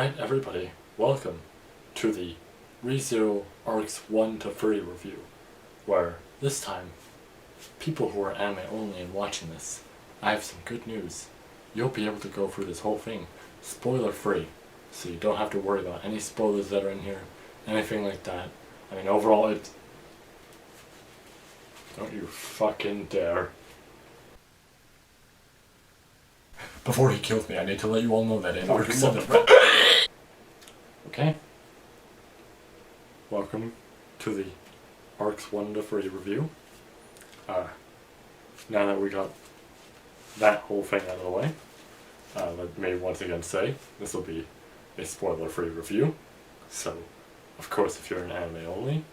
Alright everybody, welcome to the ReZero Arcs 1 to 3 review, where this time, people who are anime only and watching this, I have some good news. You'll be able to go through this whole thing spoiler free, so you don't have to worry about any spoilers that are in here, anything like that. I mean overall it... Don't you fucking dare. Before he kills me, I need to let you all know that in Arc 7... Okay. Welcome to the Arcs 1 to 3 review. Now that we got that whole thing out of the way, let me once again say, this will be a spoiler-free review. So, of course, if you're an anime only,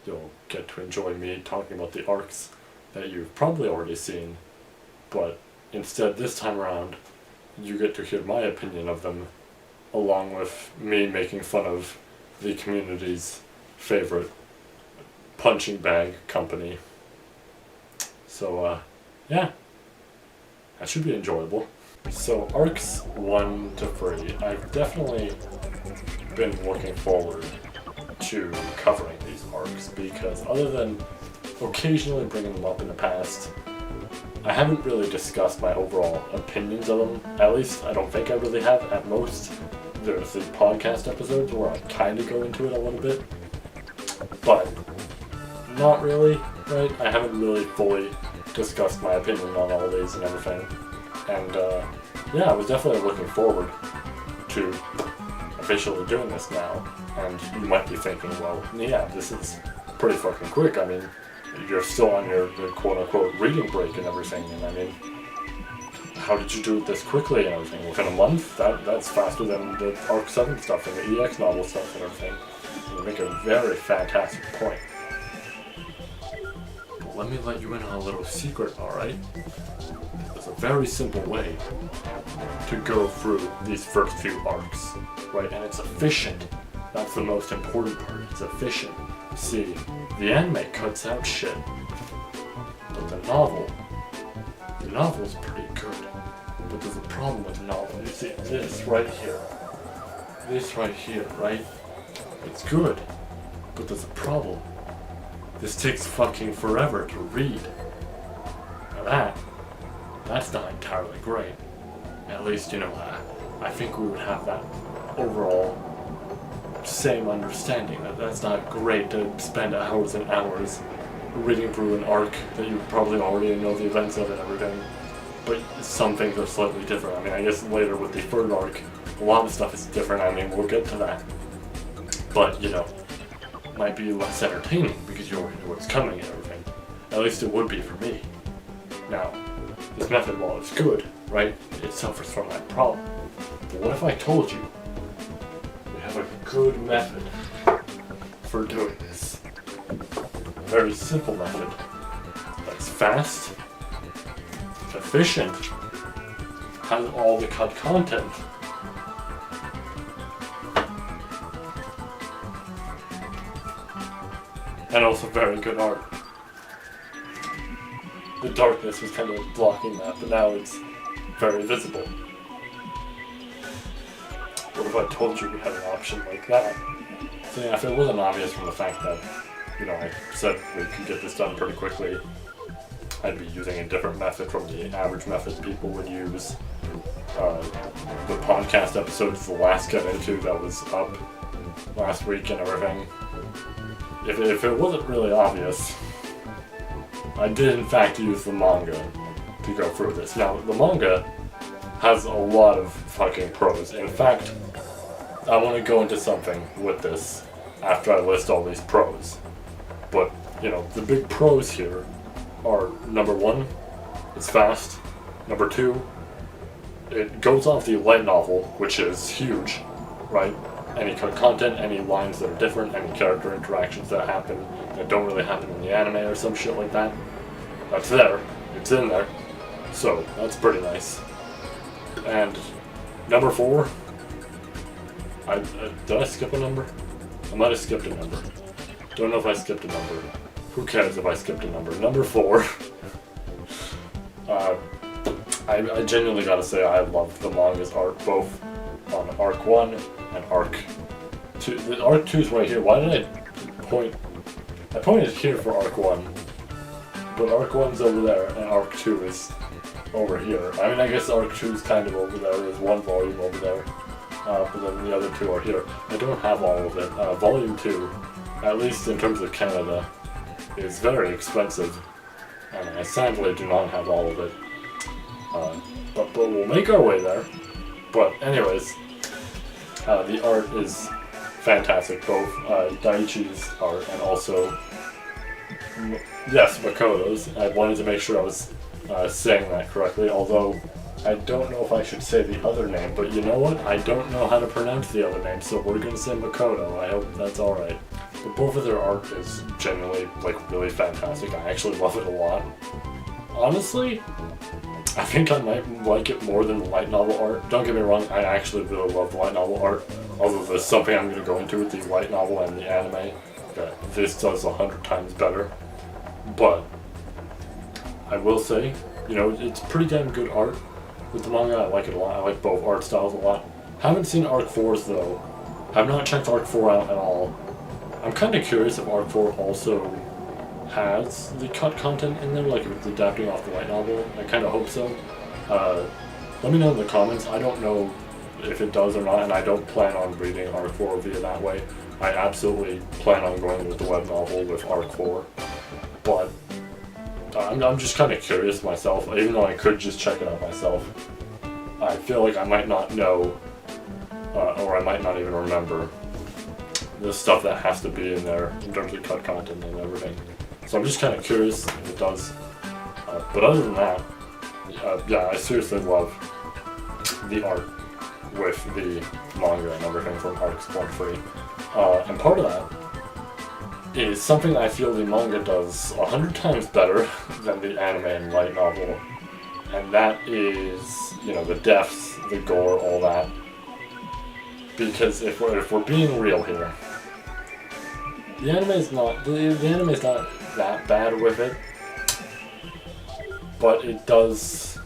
you'll get to enjoy me talking about the arcs that you've probably already seen, but instead this time around, you get to hear my opinion of them, along with me making fun of the community's favorite punching bag company. So, yeah, that should be enjoyable. So, arcs 1 to 3, I've definitely been looking forward to covering these arcs, because other than occasionally bringing them up in the past, I haven't really discussed my overall opinions of them. At least, I don't think I really have. At most, there's the podcast episodes where I kind of go into it a little bit, but not really, right? I haven't really fully discussed my opinion on all these and everything. And, yeah, I was definitely looking forward to officially doing this now. And you might be thinking, well, yeah, this is pretty fucking quick. I mean, you're still on your quote-unquote reading break and everything, and I mean, how did you do it this quickly and everything? Within a month? That's faster than the Arc 7 stuff and the EX novel stuff and everything. You make a very fantastic point. But let me let you in on a little secret, alright? There's a very simple way to go through these first few arcs, right? And it's efficient. That's the most important part. It's efficient. See, the anime cuts out shit, but the novel's pretty good. But there's a problem with the novel. You see, this right here, right? It's good, but there's a problem. This takes fucking forever to read. Now that's not entirely great. At least, you know, I think we would have that overall same understanding that that's not great to spend hours and hours reading through an arc that you probably already know the events of and everything, but some things are slightly different. I mean, I guess later with the third arc, a lot of stuff is different. I mean, we'll get to that, but you know, it might be less entertaining because you already know what's coming and everything. At least it would be for me. Now, this method, while it's good, right, it suffers from that problem. But what if I told you a good method for doing this? A very simple method that's fast, efficient, has all the cut content, and also very good art. The darkness was kind of blocking that, but now it's very visible. What if I told you we had an option like that? So yeah, if it wasn't obvious from the fact that, you know, I said we could get this done pretty quickly, I'd be using a different method from the average method people would use. The podcast episodes, the last get into that was up last week and everything. If it wasn't really obvious, I did in fact use the manga to go through this. Now, the manga has a lot of fucking pros. In fact, I want to go into something with this after I list all these pros. But, you know, the big pros here are, number one, it's fast. Number two, it goes off the light novel, which is huge, right? Any content, any lines that are different, any character interactions that happen that don't really happen in the anime or some shit like that. That's there. It's in there. So, that's pretty nice. And number 4, did I skip a number? I might have skipped a number. Don't know if I skipped a number. Who cares if I skipped a number? Number 4. I genuinely gotta say I love the manga's art, both on Arc 1 and Arc 2. The Arc 2 is right here. Why did I point? I pointed here for Arc 1, but Arc 1's over there, and Arc 2 is over here. I mean, I guess Arc 2 is kind of over there. There's one volume over there, but then the other two are here. I don't have all of it. Volume 2, at least in terms of Canada, is very expensive, and I sadly do not have all of it. But we'll make our way there. But anyways, the art is fantastic, both Daiichi's art and also, yes, Makoto's. I wanted to make sure I was saying that correctly, although I don't know if I should say the other name, but you know what? I don't know how to pronounce the other name, so we're going to say Makoto. I hope that's alright. But both of their art is genuinely, like, really fantastic. I actually love it a lot. Honestly, I think I might like it more than the light novel art. Don't get me wrong, I actually really love the light novel art, although there's something I'm going to go into with the light novel and the anime that this does 100 times better. But I will say, you know, it's pretty damn good art with the manga. I like it a lot. I like both art styles a lot. Haven't seen Arc 4's though. I've not checked Arc 4 out at all. I'm kind of curious if Arc 4 also has the cut content in there, like if it's adapting off the light novel. I kind of hope so. Let me know in the comments. I don't know if it does or not, and I don't plan on reading Arc 4 via that way. I absolutely plan on going with the web novel with Arc 4, but I'm just kind of curious myself, even though I could just check it out myself. I feel like I might not know, or I might not even remember the stuff that has to be in there in terms of cut content and everything. So I'm just kind of curious if it does. But other than that, yeah, I seriously love the art with the manga and everything from Arcs 1-3. And part of that is something I feel the manga does 100 times better than the anime and light novel. And that is, you know, the deaths, the gore, all that. Because if we're being real here, the anime is not that bad with it, but it does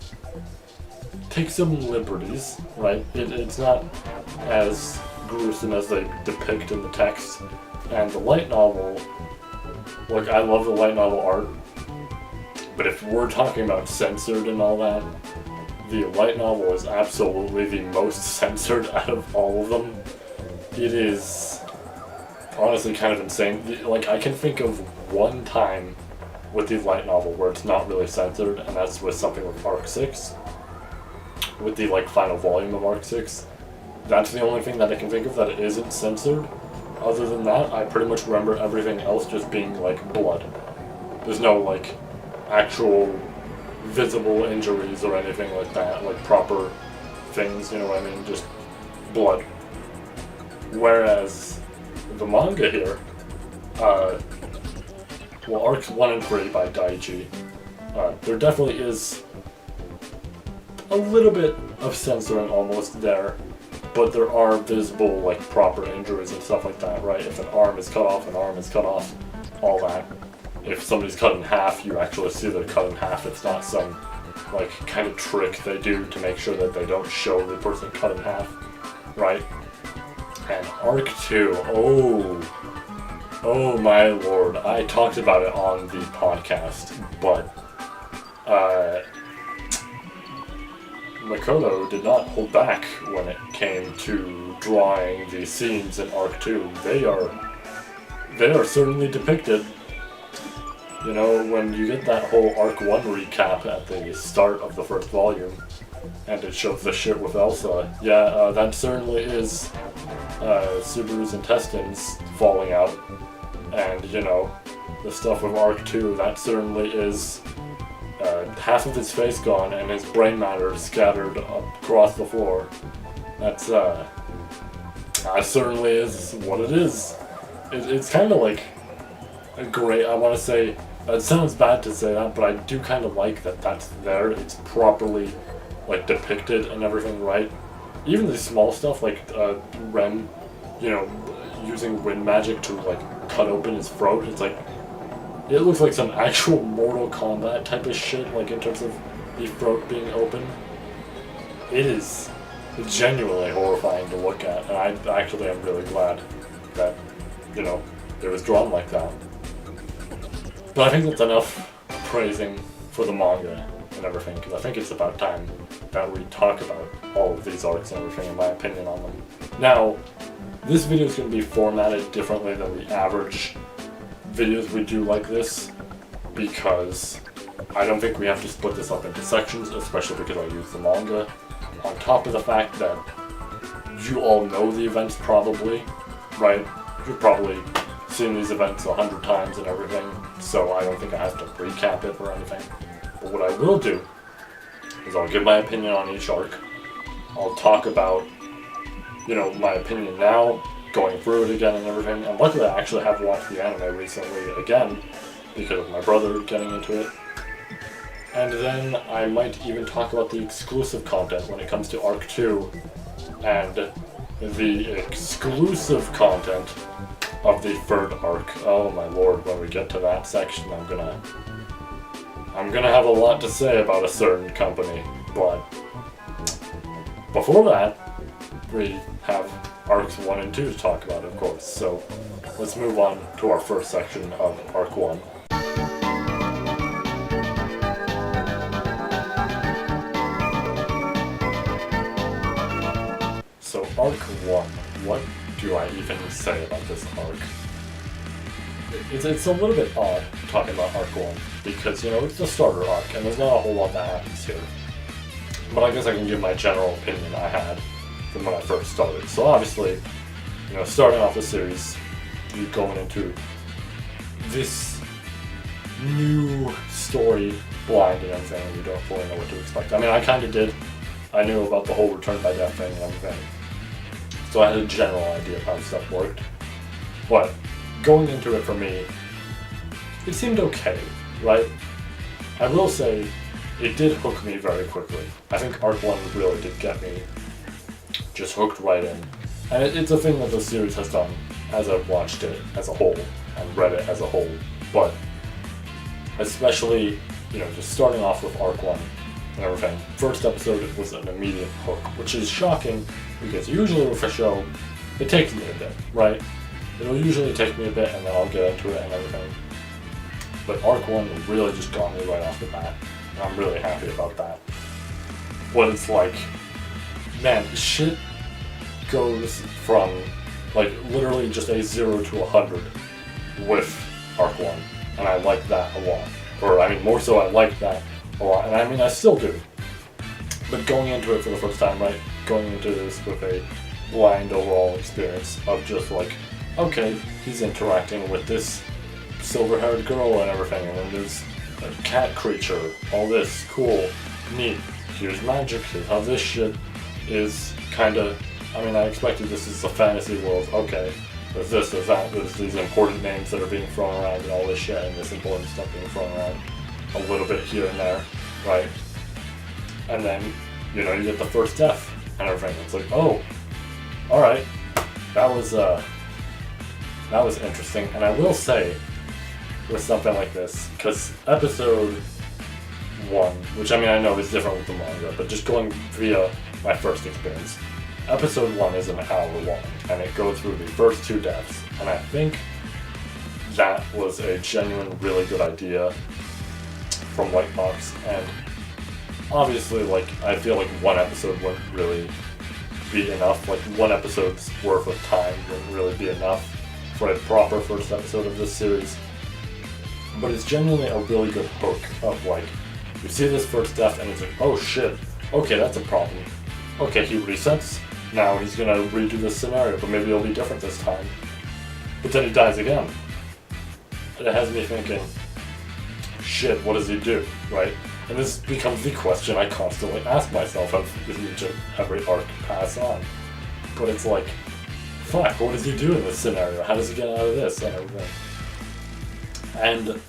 take some liberties, right? It's not as gruesome as they depict in the text. And the light novel, like, I love the light novel art, but if we're talking about censored and all that, the light novel is absolutely the most censored out of all of them. It is honestly kind of insane. Like, I can think of one time with the light novel where it's not really censored, and that's with something with Arc 6. With the, like, final volume of Arc 6. That's the only thing that I can think of that it isn't censored. Other than that, I pretty much remember everything else just being, like, blood. There's no, like, actual visible injuries or anything like that, like proper things, you know what I mean, just blood. Whereas the manga here, well, Arcs 1 and 3 by Daiichi, there definitely is a little bit of censoring almost there, but there are visible, like, proper injuries and stuff like that, right? If an arm is cut off, all that. If somebody's cut in half, you actually see they're cut in half. It's not some, like, kind of trick they do to make sure that they don't show the person cut in half, right? And Arc 2, oh my lord, I talked about it on the podcast, but Makoto did not hold back when it came to drawing the scenes in Arc 2. They are certainly depicted. You know, when you get that whole Arc 1 recap at the start of the first volume, and it shows the shit with Elsa, yeah, that certainly is Subaru's intestines falling out, and, you know, the stuff with Arc 2, that certainly is half of his face gone and his brain matter scattered across the floor. That's, that certainly is what it is. It's kind of like a great, I want to say, it sounds bad to say that, but I do kind of like that that's there. It's properly, like, depicted and everything, right? Even the small stuff, like Ren, you know, using wind magic to, like, cut open his throat. It's like, it looks like some actual Mortal Kombat type of shit, like, in terms of the throat being open. It is it's genuinely horrifying to look at, and I actually am really glad that, you know, it was drawn like that. But I think that's enough praising for the manga and everything, because I think it's about time that we talk about all of these arcs and everything, in my opinion on them. Now, this video is going to be formatted differently than the average videos we do like this, because I don't think we have to split this up into sections, especially because I use the manga, on top of the fact that you all know the events probably, right? You've probably seen these events 100 times and everything, so I don't think I have to recap it or anything. But what I will do is I'll give my opinion on each arc. I'll talk about, you know, my opinion now, going through it again and everything. And luckily I actually have watched the anime recently again, because of my brother getting into it. And then I might even talk about the exclusive content when it comes to Arc 2, and the exclusive content of the third arc. Oh my lord, when we get to that section, I'm gonna have a lot to say about a certain company, but before that, we have arcs 1 and 2 to talk about, of course. So let's move on to our first section of Arc 1. So Arc 1, what do I even say about this arc? It's a little bit odd talking about Arc 1, because, you know, it's the starter arc, and there's not a whole lot that happens here. But I guess I can give my general opinion I had from when I first started. So obviously, you know, starting off the series, you're going into this new story blind and everything, and you don't fully know what to expect. I mean, I kind of did. I knew about the whole return by death thing and everything, so I had a general idea of how stuff worked. But going into it for me, it seemed okay, right? I will say, it did hook me very quickly. I think Arc 1 really did get me just hooked right in. And it's a thing that the series has done as I've watched it as a whole, and read it as a whole. But especially, you know, just starting off with Arc 1 and everything, first episode was an immediate hook, which is shocking, because usually with a show, it takes me a bit, right? It'll usually take me a bit, and then I'll get into it and everything. But Arc 1 really just got me right off the bat, and I'm really happy about that. But it's like, man, shit goes from, like, literally just a 0 to 100 with Arc 1, and I like that a lot. Or, I mean, more so I like that a lot, and I mean, I still do. But going into it for the first time, right, going into this with a blind overall experience of just like, okay, he's interacting with this silver-haired girl and everything, and then there's a cat creature, all this, cool, neat, here's magic, here's how this shit is kinda, I mean, I expected this is a fantasy world, okay, there's this, there's that, there's these important names that are being thrown around and all this shit, and this important stuff being thrown around a little bit here and there, right? And then, you know, you get the first death and everything. It's like, oh, alright, that was interesting. And I will say, with something like this, because episode 1, which I mean I know is different with the manga, but just going via my first experience, episode 1 is an hour long, and it goes through the first 2 deaths, and I think that was a genuine, really good idea from WhiteFox, and obviously, like, I feel like one episode wouldn't really be enough, like, one episode's worth of time wouldn't really be enough for a proper first episode of this series, but it's genuinely a really good hook of, like, you see this first death, and it's like, oh shit, okay, that's a problem, okay, he resets, now he's gonna redo this scenario, but maybe it'll be different this time, but then he dies again, and it has me thinking, shit, what does he do, right? And this becomes the question I constantly ask myself as each of every arc pass on. But it's like, fuck, what does he do in this scenario? How does he get out of this and everything? And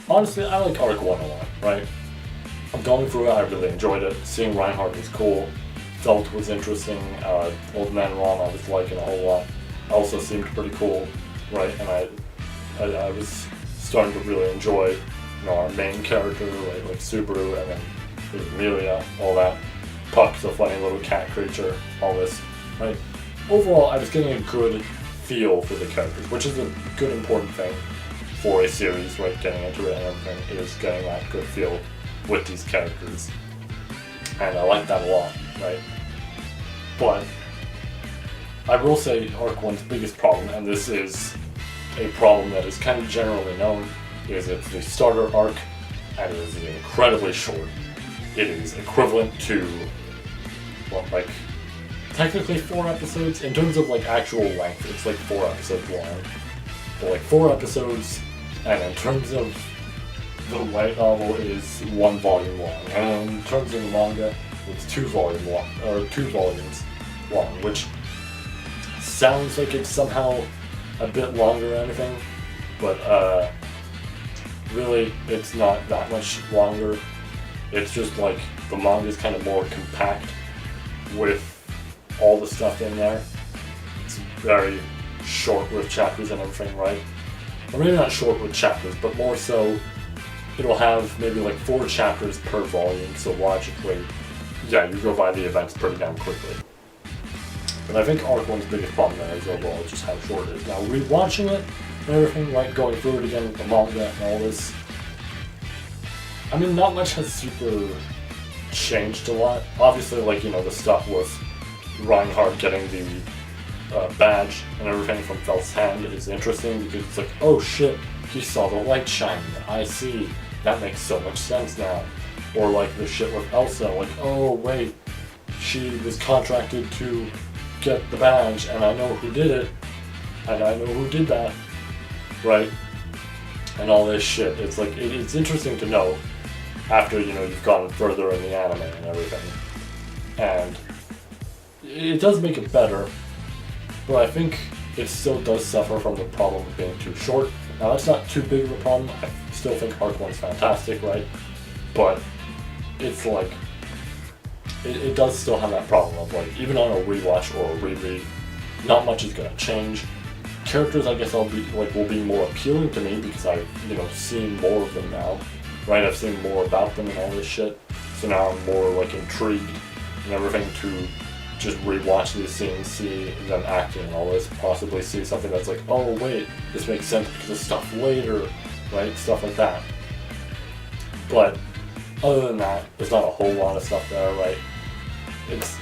honestly, I like Arc 1 a lot, right? I'm going through it, I really enjoyed it. Seeing Reinhardt was cool. Felt was interesting. Old Man Ron I was liking a whole lot. Also seemed pretty cool, right? And I was starting to really enjoy, you know, our main character, like Subaru, and then there's Amelia, all that. Puck's a funny little cat creature, all this, right? Overall, I was getting a good feel for the characters, which is a good important thing for a series, right? Getting into it and everything is getting that good feel with these characters. And I like that a lot, right? But I will say Arc 1's biggest problem, and this is a problem that is kind of generally known, is it's the starter arc, and it is incredibly short. It is equivalent to, well, like, technically 4 episodes. In terms of, like, actual length, it's like 4 episodes long. But, like, 4 episodes, and in terms of the light novel, it is 1 volume long. And in terms of the manga, it's 2 volumes long, which sounds like it's somehow a bit longer or anything, but really it's not that much longer. It's just like the manga is kind of more compact with all the stuff in there. It's very short with chapters and everything, right? Or maybe not short with chapters, but more so it'll have maybe like 4 chapters per volume, so logically, yeah, you go by the events pretty damn quickly. But I think Arc 1's biggest problem there is overall just how short it is. Now, rewatching it and everything, like going through it again with the manga and all this, I mean, not much has super changed a lot. Obviously, like, you know, the stuff with Reinhardt getting the badge and everything from Felt's hand is interesting because it's like, oh shit, he saw the light shine. I see. That makes so much sense now. Or like the shit with Elsa, like, oh wait, she was contracted to get the badge, and I know who did it, and I know who did that, right? And all this shit. It's like, it's interesting to know after, you know, you've gone further in the anime and everything. And it does make it better, but I think it still does suffer from the problem of being too short. Now, that's not too big of a problem. I still think Arc 1's fantastic, right? But it's like, it does still have that problem of, like, even on a rewatch or a reread, not much is gonna change. Characters, I guess, will be more appealing to me because I've, you know, seen more of them now, right? I've seen more about them and all this shit, so now I'm more, like, intrigued and everything to just rewatch these scenes, see them acting and all this, possibly see something that's like, oh wait, this makes sense because of stuff later, right? Stuff like that. But other than that, there's not a whole lot of stuff there, right? It's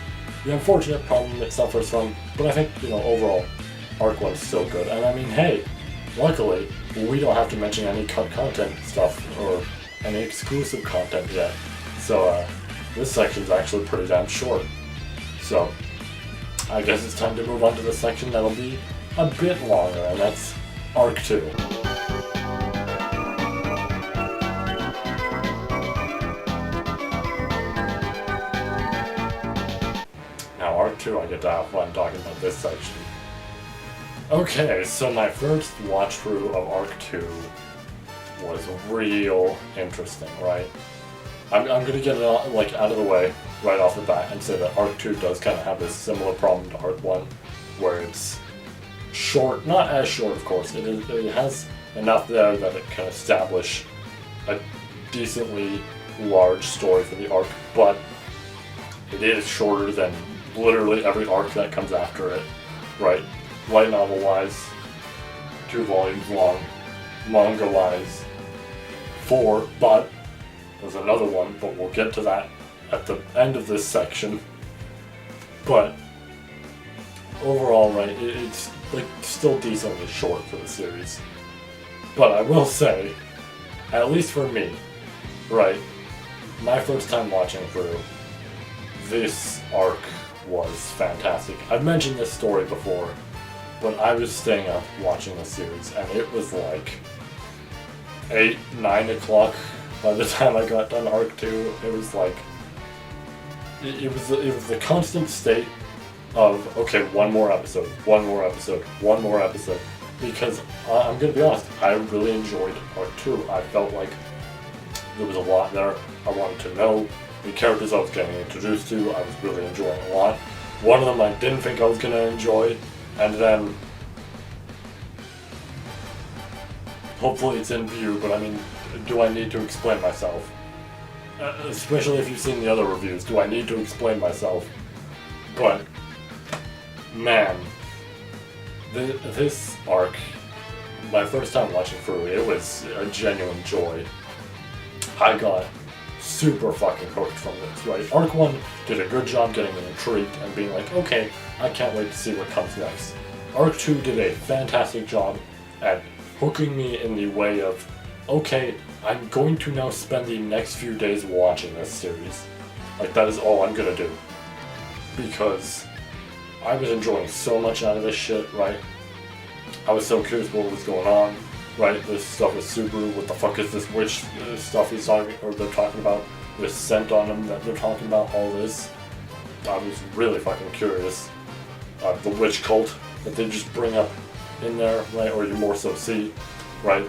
the unfortunate problem it suffers from, but I think, you know, overall, Arc 1's still good. And I mean, hey, luckily, we don't have to mention any cut content stuff or any exclusive content yet. So, this section's actually pretty damn short. So, I guess it's time to move on to the section that'll be a bit longer, and that's Arc 2. Now, Arc 2, I get to have fun talking about this section. Okay, so my first watch through of Arc 2 was real interesting, right? I'm gonna get it out of the way right off the bat and say that Arc 2 does kind of have this similar problem to Arc 1, where it's short, not as short of course, it has enough there that it can establish a decently large story for the arc, but it is shorter than literally every arc that comes after it, right? Light novel wise, 2 volumes long, manga wise, 4, but there's another one, but we'll get to that at the end of this section. But overall, right, it's like still decently short for the series. But I will say, at least for me, right, my first time watching through, this arc was fantastic. I've mentioned this story before, but I was staying up watching the series, and it was like 8, 9 o'clock by the time I got done Arc 2. It was like, it was the constant state of, okay, one more episode, because I'm gonna be honest, I really enjoyed Arc 2. I felt like there was a lot there I wanted to know. The characters I was getting introduced to, I was really enjoying a lot. One of them I didn't think I was gonna enjoy, and then hopefully it's in view, but I mean, do I need to explain myself? especially if you've seen the other reviews. Do I need to explain myself? But, man, this arc, my first time watching through, it was a genuine joy. I got super fucking hooked from this, right? Arc 1 did a good job getting me intrigued and being like, okay, I can't wait to see what comes next. Arc 2 did a fantastic job at hooking me in the way of, okay, I'm going to now spend the next few days watching this series. Like, that is all I'm gonna do. Because I was enjoying so much out of this shit, right? I was so curious what was going on, right? This stuff with Subaru, what the fuck is this witch stuff they're talking about? This scent on them that they're talking about, all this. I was really fucking curious. The witch cult that they just bring up in there, right? Or you more so see, right?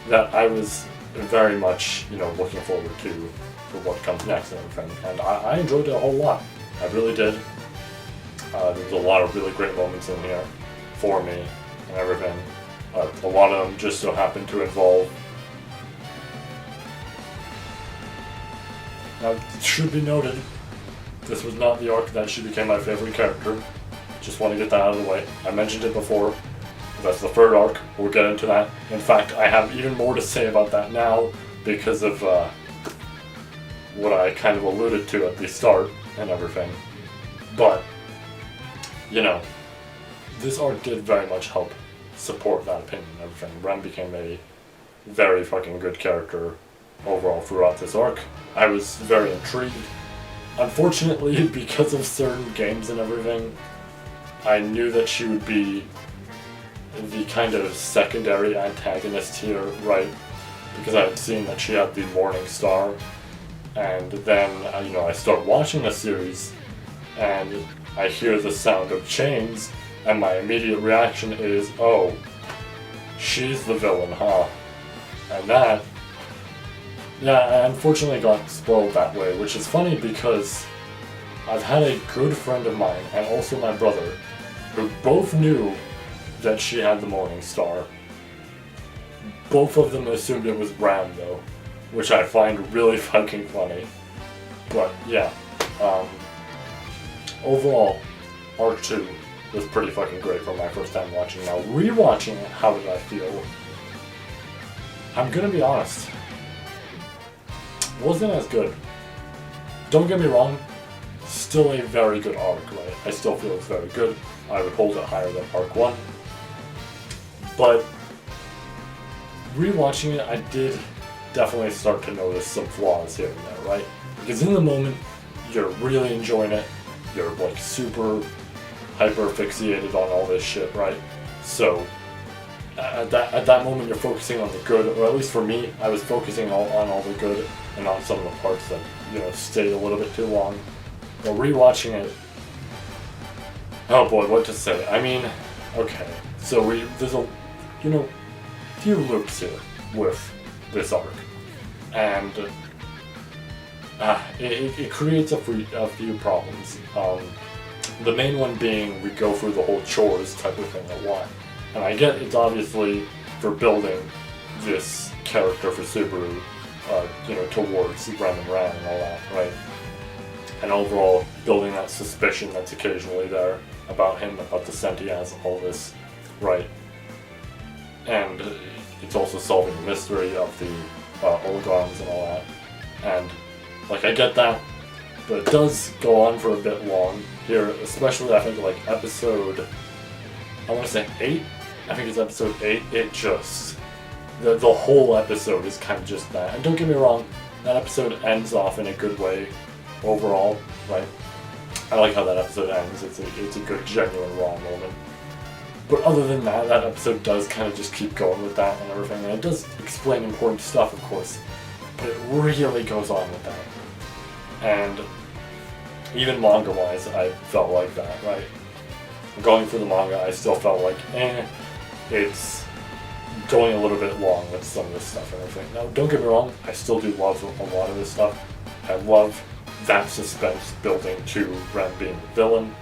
That I was very much, looking forward to for what comes next and everything. And I enjoyed it a whole lot. I really did. There was a lot of really great moments in here for me and everything. A lot of them just so happened to involve. Now, it should be noted, this was not the arc that she became my favorite character. Just want to get that out of the way. I mentioned it before. That's the third arc. We'll get into that. In fact, I have even more to say about that now because of what I kind of alluded to at the start and everything. But, this arc did very much help support that opinion and everything. Ren became a very fucking good character overall throughout this arc. I was very intrigued. Unfortunately, because of certain games and everything, I knew that she would be the kind of secondary antagonist here, right? Because I had seen that she had the Morning Star, and then, I start watching the series, and I hear the sound of chains, and my immediate reaction is, oh, she's the villain, huh? And that, I unfortunately got spoiled that way, which is funny because I've had a good friend of mine, and also my brother, who both knew that she had the Morning Star. Both of them assumed it was Ram, though, which I find really fucking funny. But yeah, overall, Arc 2 was pretty fucking great for my first time watching. Now, rewatching it, how did I feel? I'm gonna be honest, wasn't as good. Don't get me wrong, still a very good arc, right? I still feel it's very good. I would hold it higher than Arc 1. But rewatching it, I did definitely start to notice some flaws here and there, right? Because in the moment, you're really enjoying it. You're like super hyper fixated on all this shit, right? So at that moment, you're focusing on the good, or at least for me, I was focusing on all the good and on some of the parts that stayed a little bit too long. But rewatching it, oh boy, what to say? I mean, okay, so there's a few loops here with this arc, and it creates a few problems. The main one being we go through the whole chores type of thing a lot, and I get it's obviously for building this character for Subaru, towards Ren and Ran and all that, right? And overall, building that suspicion that's occasionally there about him, about the scent he has, all this, right? And it's also solving the mystery of the holograms and all that. And, I get that, but it does go on for a bit long here, especially I think episode, I want to say 8? I think it's episode 8, it just, the whole episode is kind of just that. And don't get me wrong, that episode ends off in a good way overall, right? I like how that episode ends, it's a good, genuine, raw moment. But other than that, that episode does kind of just keep going with that and everything, and it does explain important stuff, of course, but it really goes on with that. And even manga-wise, I felt like that, right? Going through the manga, I still felt like, it's going a little bit long with some of this stuff and everything. Now, don't get me wrong, I still do love a lot of this stuff. I love that suspense building to Ren being the villain,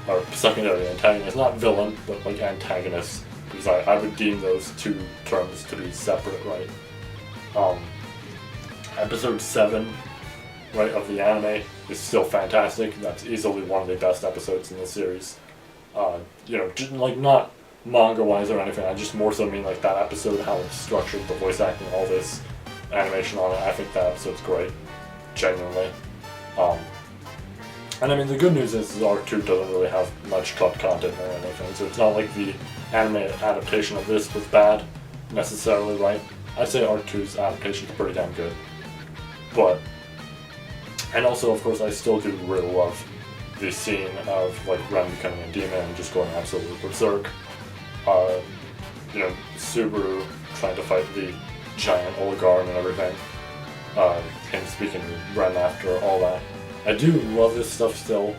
or secondary antagonist, not villain, but antagonist, because I would deem those two terms to be separate, right? episode 7, right, of the anime is still fantastic. That's easily one of the best episodes in the series. Just, like, not manga-wise or anything, I just more so mean like that episode, how it's structured, the voice acting, all this animation on it. I think that episode's great, genuinely. And I mean, the good news is Arc 2 doesn't really have much cut content or anything, so it's not like the anime adaptation of this was bad, necessarily, right? I'd say Arc 2's adaptation is pretty damn good. But, and also, of course, I still do really love the scene of, like, Ren becoming a demon and just going absolutely berserk. Subaru trying to fight the giant oligarch and everything. Him speaking to Ren after all that. I do love this stuff still,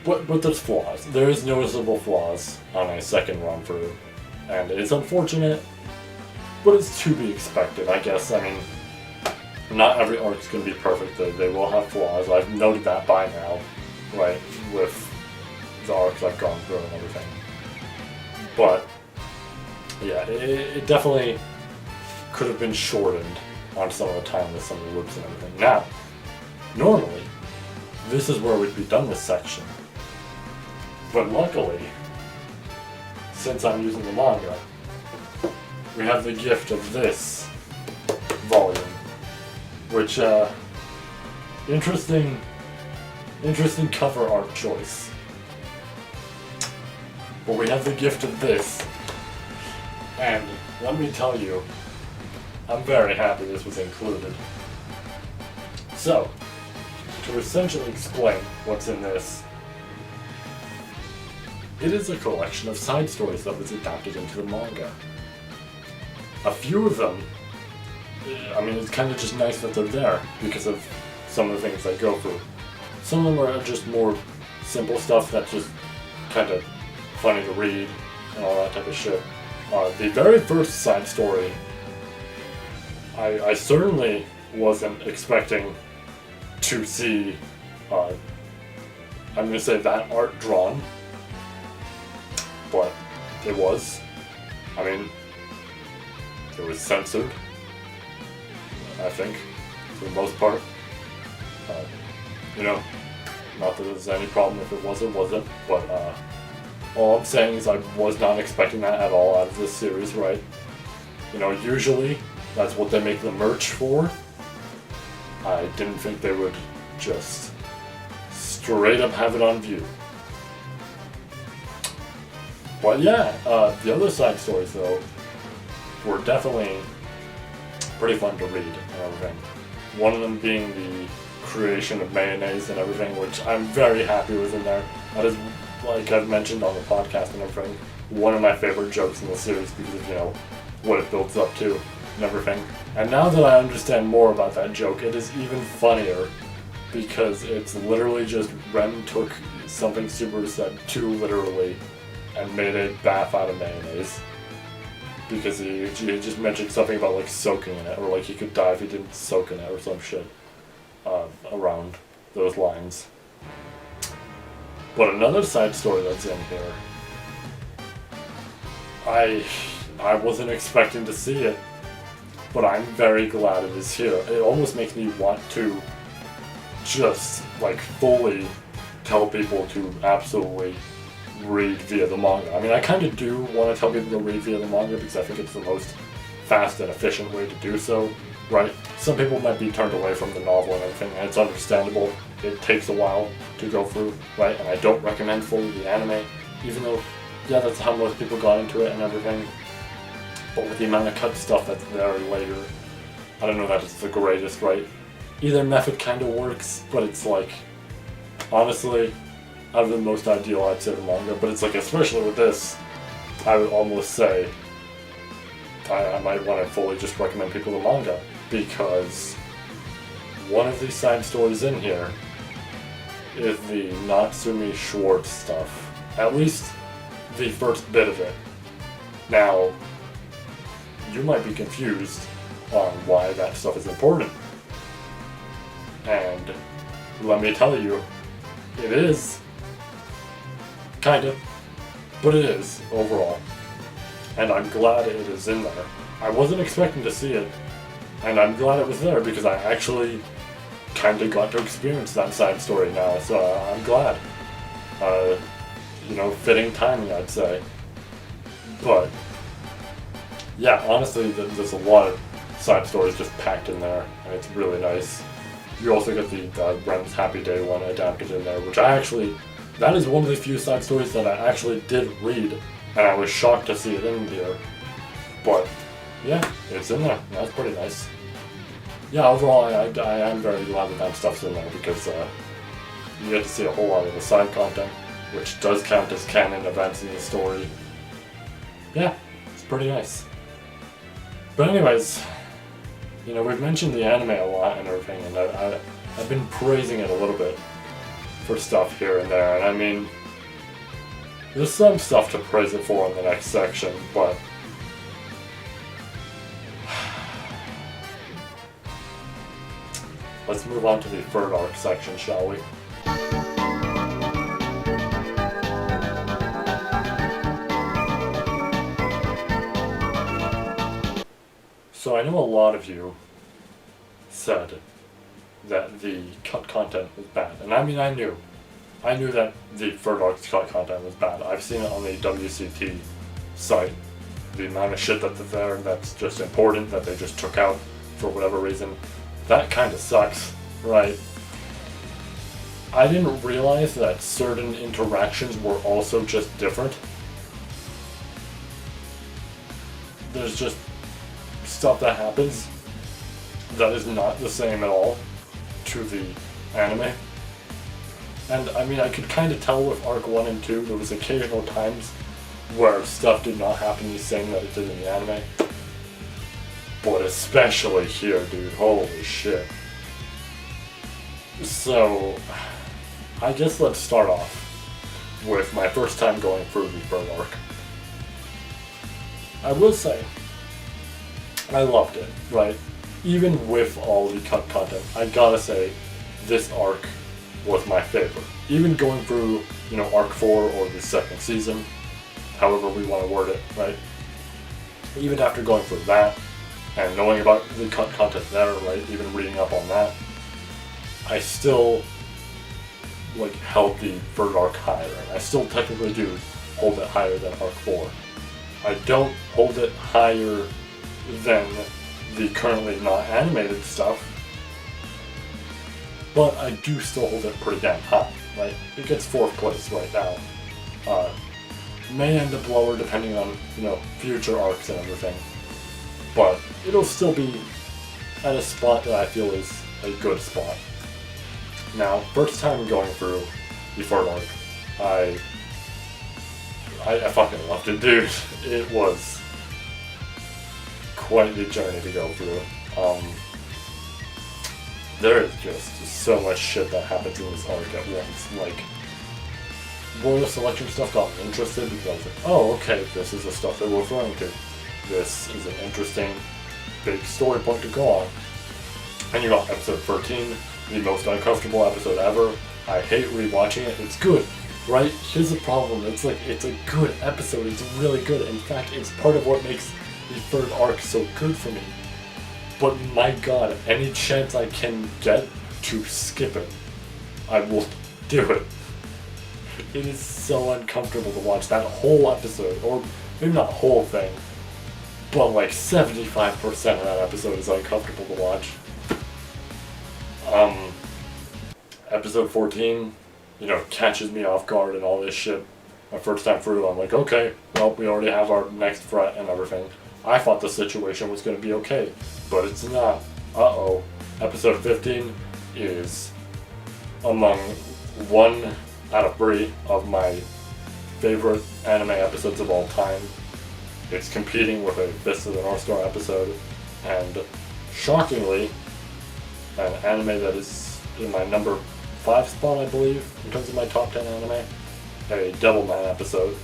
but there's flaws. There is noticeable flaws on a second run through, and it's unfortunate, but it's to be expected, I guess. I mean, not every arc's going to be perfect. They will have flaws. I've noted that by now, right, with the arcs I've gone through and everything. But, yeah, it definitely could have been shortened on some of the time with some of the loops and everything. Now, normally, this is where we'd be done this section. But luckily, since I'm using the manga, we have the gift of this volume, which, interesting cover art choice. But we have the gift of this, and let me tell you, I'm very happy this was included. So, to essentially explain what's in this, it is a collection of side stories that was adapted into the manga. A few of them, I mean, it's kind of just nice that they're there because of some of the things they go through. Some of them are just more simple stuff that's just kind of funny to read and all that type of shit. The very first side story, I certainly wasn't expecting to see, I'm going to say that art drawn, but it was. I mean, it was censored, I think, for the most part. Not that there's any problem if it wasn't, but all I'm saying is I was not expecting that at all out of this series, right? Usually that's what they make the merch for. I didn't think they would just straight up have it on view. But yeah, the other side stories though were definitely pretty fun to read and everything. One of them being the creation of mayonnaise and everything, which I'm very happy with in there. That is, like I've mentioned on the podcast and everything, one of my favorite jokes in the series because of, what it builds up to and everything. And now that I understand more about that joke, it is even funnier because it's literally just Ren took something Subaru said too literally and made a bath out of mayonnaise. Because he just mentioned something about like soaking in it, or like he could die if he didn't soak in it or some shit around those lines. But another side story that's in here, I wasn't expecting to see it, but I'm very glad it is here. It almost makes me want to just like fully tell people to absolutely read via the manga. I mean, I kind of do want to tell people to read via the manga because I think it's the most fast and efficient way to do so, right? Some people might be turned away from the novel and everything, and it's understandable. It takes a while to go through, right? And I don't recommend fully the anime, even though, yeah, that's how most people got into it and everything. But with the amount of cut stuff that's there later, I don't know that it's the greatest, right? Either method kind of works, but it's like, honestly, out of the most ideal, I'd say the manga, but it's like, especially with this, I would almost say I might want to fully just recommend people the manga, because one of these side stories in here is the Natsumi Schwartz stuff. At least the first bit of it. Now, you might be confused on why that stuff is important. And let me tell you, it is. Kind of. But it is, overall. And I'm glad it is in there. I wasn't expecting to see it. And I'm glad it was there because I actually kind of got to experience that side story now, so I'm glad. Fitting timing, I'd say. But yeah, honestly, there's a lot of side stories just packed in there, and it's really nice. You also get the Ren's Happy Day one adapted in there, which that is one of the few side stories that I actually did read, and I was shocked to see it in here. But yeah, it's in there, and that's pretty nice. Yeah, overall, I am very glad that stuff's in there, because you get to see a whole lot of the side content, which does count as canon events in the story. Yeah, it's pretty nice. But anyways, we've mentioned the anime a lot and everything, and I've been praising it a little bit for stuff here and there, and I mean, there's some stuff to praise it for in the next section, but let's move on to the third arc section, shall we? So I know a lot of you said that the cut content was bad, and I mean I knew that the third arc's cut content was bad. I've seen it on the WCT site, the amount of shit that's there that's just important that they just took out for whatever reason. That kind of sucks, right? I didn't realize that certain interactions were also just different. There's just stuff that happens that is not the same at all to the anime. And I mean, I could kind of tell with Arc 1 and 2, there was occasional times where stuff did not happen the same that it did in the anime. But especially here, dude, holy shit. So, I guess let's start off with my first time going through the third arc. I will say, I loved it, right? Even with all the cut content, I gotta say, this arc was my favorite. Even going through, Arc 4 or the second season, however we want to word it, right? Even after going through that, and knowing about the cut content there, right? Even reading up on that, I still, held the third arc higher. And I still technically do hold it higher than Arc 4. I don't hold it higher than the currently not animated stuff, but I do still hold it pretty damn high, right? It gets 4th place right now. May end up lower depending on, future arcs and everything, but it'll still be at a spot that I feel is a good spot. Now, first time going through the third arc, I fucking loved it, dude. It was quite the journey to go through. There is just so much shit that happens in this arc at once. Royal Selection stuff got me interested because I was like, oh, okay, this is the stuff that we're referring to. This is an interesting, big story point to go on. And you got episode 13, the most uncomfortable episode ever. I hate rewatching it. It's good, right? Here's the problem. It's a good episode. It's really good. In fact, it's part of what makes the third arc so good for me. But my god, any chance I can get to skip it, I will do it. It is so uncomfortable to watch that whole episode, or maybe not the whole thing, but 75% of that episode is uncomfortable to watch. Episode 14, catches me off guard and all this shit. My first time through, I'm like, okay, well, we already have our next threat and everything. I thought the situation was going to be okay, but it's not. Uh-oh. Episode 15 is among 1 out of 3 of my favorite anime episodes of all time. It's competing with a Fist of the North Star episode, and shockingly, an anime that is in my number 5 spot, I believe, in terms of my top 10 anime, a Devilman episode.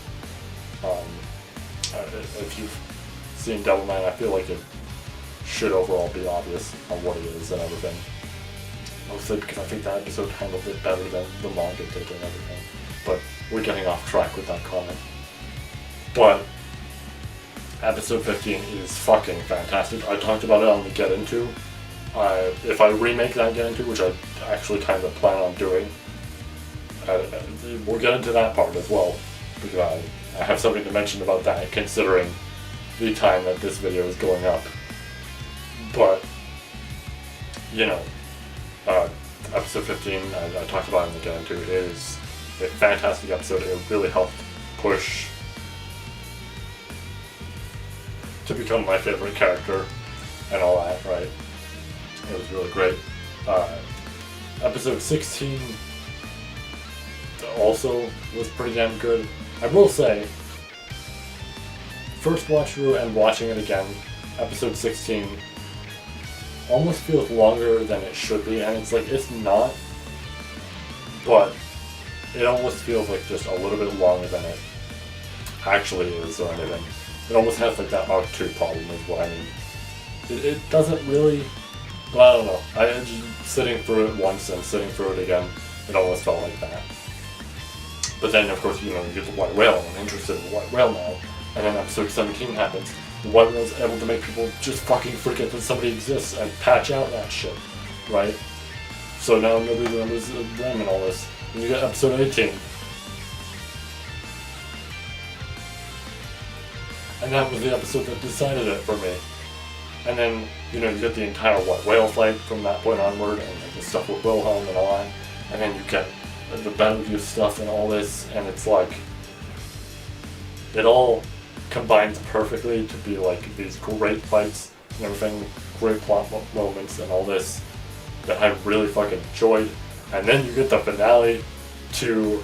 If you've seen Devilman, I feel like it should overall be obvious on what it is and everything. Mostly because I think that episode handled it better than the manga did and everything. But we're getting off track with that comment. But episode 15 is fucking fantastic. I talked about it on the Get Into. If I remake that Get Into, which I actually kind of plan on doing, we'll get into that part as well, because I have something to mention about that, considering the time that this video is going up. But, you know, episode 15, I talked about in the Get Into, is a fantastic episode. It really helped push to become my favorite character and all that, right? It was really great. Episode 16 also was pretty damn good. I will say, first watch through and watching it again, episode 16 almost feels longer than it should be, and it's like, it's not, but it almost feels like just a little bit longer than it actually is or anything. It almost has like that Mark II problem is what I mean. It doesn't really, but I don't know. I just sitting through it once and sitting through it again, it almost felt like that. But then of course, you know, you get the white whale, I'm interested in the white whale now, and then episode 17 happens. The white whale's able to make people just fucking forget that somebody exists and patch out that shit, right? So now nobody remembers them and all this. And you get episode 18. And that was the episode that decided it for me. And then, you know, you get the entire white whale fight from that point onward, and like, the stuff with Wilhelm and all that. And then you get the Bellevue stuff and all this, and it's like, it all combines perfectly to be like these great fights and everything, great plot moments and all this that I really fucking enjoyed. And then you get the finale to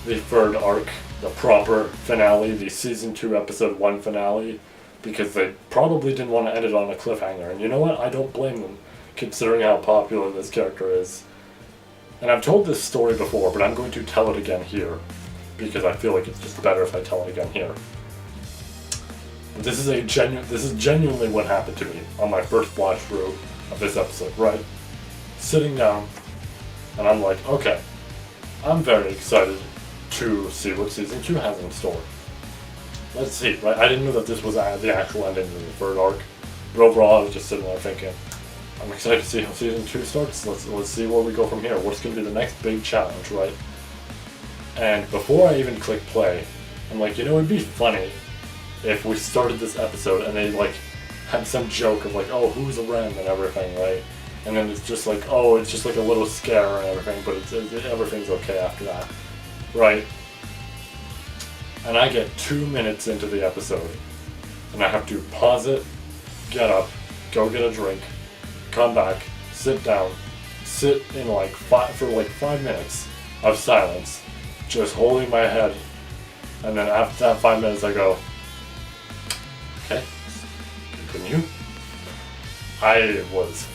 the third arc, the proper finale, the season 2 episode 1 finale, because they probably didn't want to end it on a cliffhanger. And you know what? I don't blame them, considering how popular this character is. And I've told this story before, but I'm going to tell it again here, because I feel like it's just better if I tell it again here. This is genuinely what happened to me on my first watch through of this episode, right? Sitting down, and I'm like, okay, I'm very excited to see what season 2 has in store. Let's see, right? I didn't know that this was the actual ending of the third arc, but overall I was just sitting there thinking, I'm excited to see how season 2 starts. Let's see where we go from here. What's going to be the next big challenge, right? And before I even click play, I'm like, you know, it'd be funny if we started this episode and they like had some joke of like, oh, who's around and everything, right? And then it's just like, oh, it's just like a little scare and everything, but everything's okay after that, right? And I get 2 minutes into the episode, and I have to pause it, get up, go get a drink, come back, sit down, sit in like for 5 minutes of silence, just holding my head, and then after that 5 minutes I go, okay, continue. I was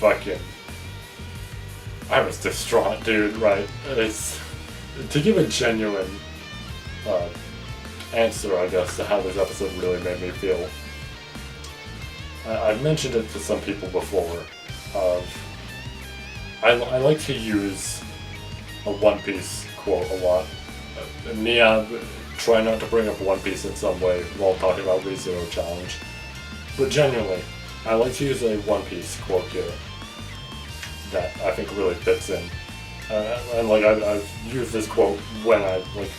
distraught, dude, right? It's, to give a genuine answer, I guess, to how this episode really made me feel. I've mentioned it to some people before. I like to use a One Piece quote a lot. Nia, try not to bring up One Piece in some way while talking about ReZero Challenge. But genuinely, I like to use a One Piece quote here that I think really fits in. And like I've used this quote when I like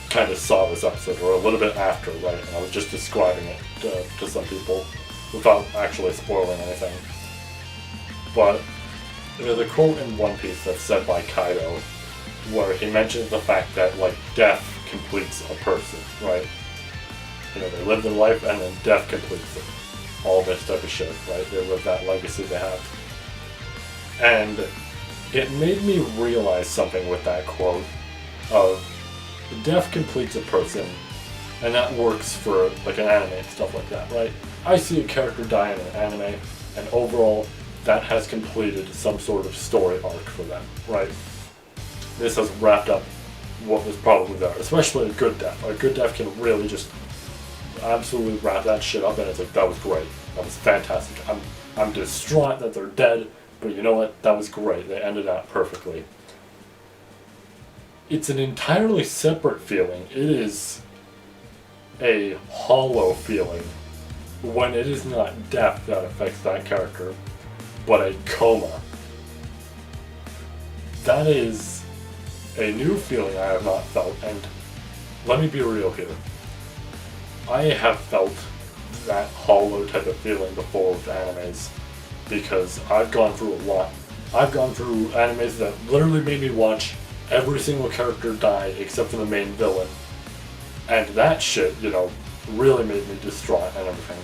kind of saw this episode, or a little bit after, right? And I was just describing it to some people without actually spoiling anything. But there's a quote in One Piece that's said by Kaido where he mentions the fact that like death completes a person, right? You know, they live their life and then death completes them. All this type of shit, right? They live that legacy they have. And it made me realize something with that quote of death completes a person, and that works for like an anime and stuff like that, right? I see a character die in an anime, and overall that has completed some sort of story arc for them, right? This has wrapped up what was probably there, especially a good death. A good death can really just absolutely wrap that shit up, and it's like, that was great, that was fantastic. I'm distraught that they're dead, but you know what, that was great, they ended that perfectly. It's an entirely separate feeling. It is a hollow feeling when it is not death that affects that character, but a coma. That is a new feeling I have not felt, and let me be real here. I have felt that hollow type of feeling before with animes, because I've gone through a lot. I've gone through animes that literally made me watch every single character die except for the main villain. And that shit, really made me distraught and everything.